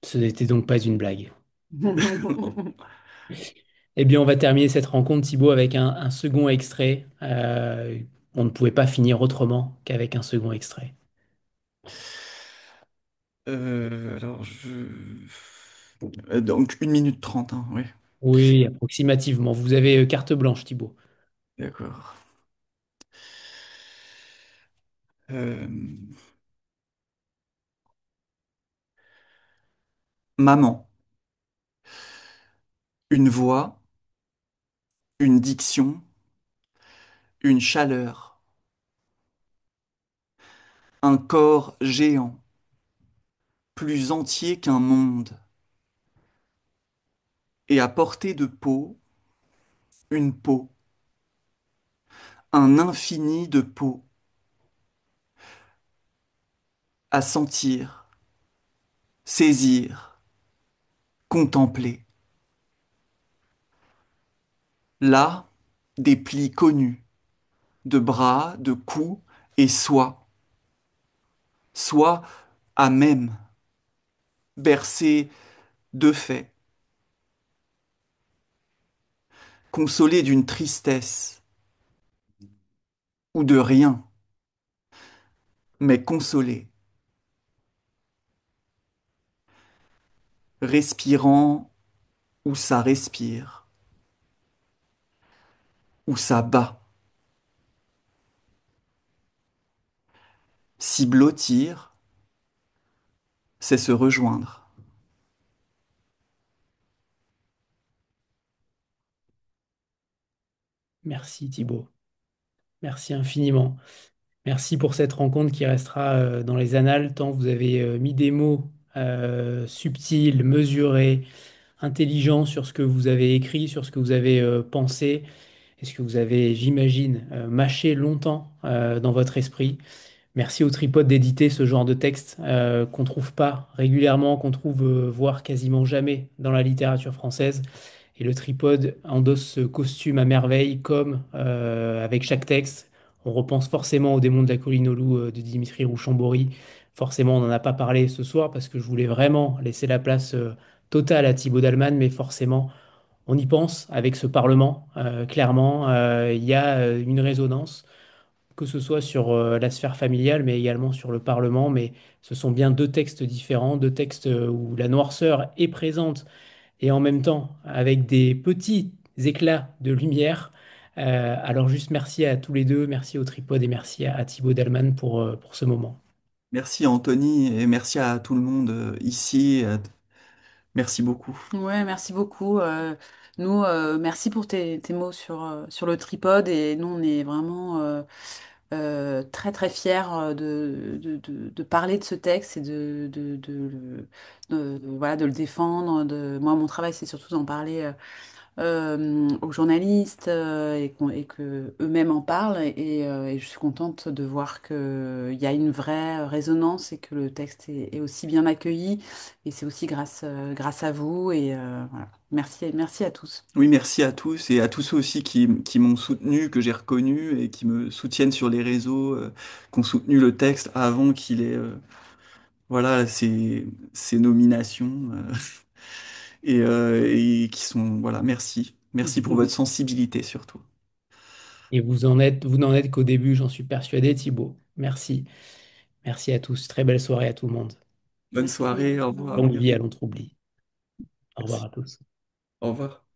Ce n'était donc pas une blague. Eh bien, on va terminer cette rencontre, Thibaut, avec un second extrait. On ne pouvait pas finir autrement qu'avec un second extrait. Alors, donc 1 minute 30, hein, oui, Oui, approximativement. Vous avez carte blanche, Thibaut. d'accord. Euh, Maman, une voix, une diction, une chaleur, un corps géant, plus entier qu'un monde, et à portée de peau, une peau, un infini de peau, à sentir, saisir, contempler. Là, des plis connus, de bras, de cou et soit à même, bercé de fait, consolé d'une tristesse ou de rien, mais consolé, respirant où ça respire, où ça bat, si blottir, c'est se rejoindre. Merci, Thibaut. Merci infiniment. Merci pour cette rencontre qui restera dans les annales, tant vous avez mis des mots subtils, mesurés, intelligents sur ce que vous avez écrit, sur ce que vous avez pensé, et ce que vous avez, j'imagine, mâché longtemps dans votre esprit. Merci au Tripode d'éditer ce genre de texte qu'on trouve pas régulièrement, qu'on trouve voire quasiment jamais dans la littérature française. Et le Tripode endosse ce costume à merveille, comme avec chaque texte, on repense forcément au démon de la colline aux loups de Dimitri Rouchambori. Forcément, on n'en a pas parlé ce soir parce que je voulais vraiment laisser la place totale à Thibaut Dalman, mais forcément, on y pense avec ce Parlement. Clairement, il y a une résonance que ce soit sur la sphère familiale, mais également sur le Parlement. Mais ce sont bien deux textes différents, deux textes où la noirceur est présente et en même temps avec des petits éclats de lumière. Alors juste merci à tous les deux, merci au Tripode et merci à Thibaut Dalman pour ce moment. Merci Anthony et merci à tout le monde ici. Merci beaucoup. Ouais, merci beaucoup. Nous, merci pour tes mots sur le tripode et nous, on est vraiment très très fiers de parler de ce texte et voilà, de le défendre. Moi, mon travail, c'est surtout d'en parler aux journalistes et que eux-mêmes en parlent. Et je suis contente de voir qu'il y a une vraie résonance et que le texte est aussi bien accueilli. Et c'est aussi grâce à vous. Et voilà. Merci à tous. Oui, merci à tous et à tous ceux aussi qui m'ont soutenu, que j'ai reconnu et qui me soutiennent sur les réseaux, qui ont soutenu le texte avant qu'il ait voilà, ces nominations et qui sont, voilà, merci. Merci pour votre sensibilité surtout. Et vous n'en êtes qu'au début, j'en suis persuadé, Thibaut. Merci. Merci à tous. Très belle soirée à tout le monde. Bonne Merci. soirée, au Au revoir. revoir. Longue vie à l'entre-oubli. Au revoir Merci. à tous. Au revoir.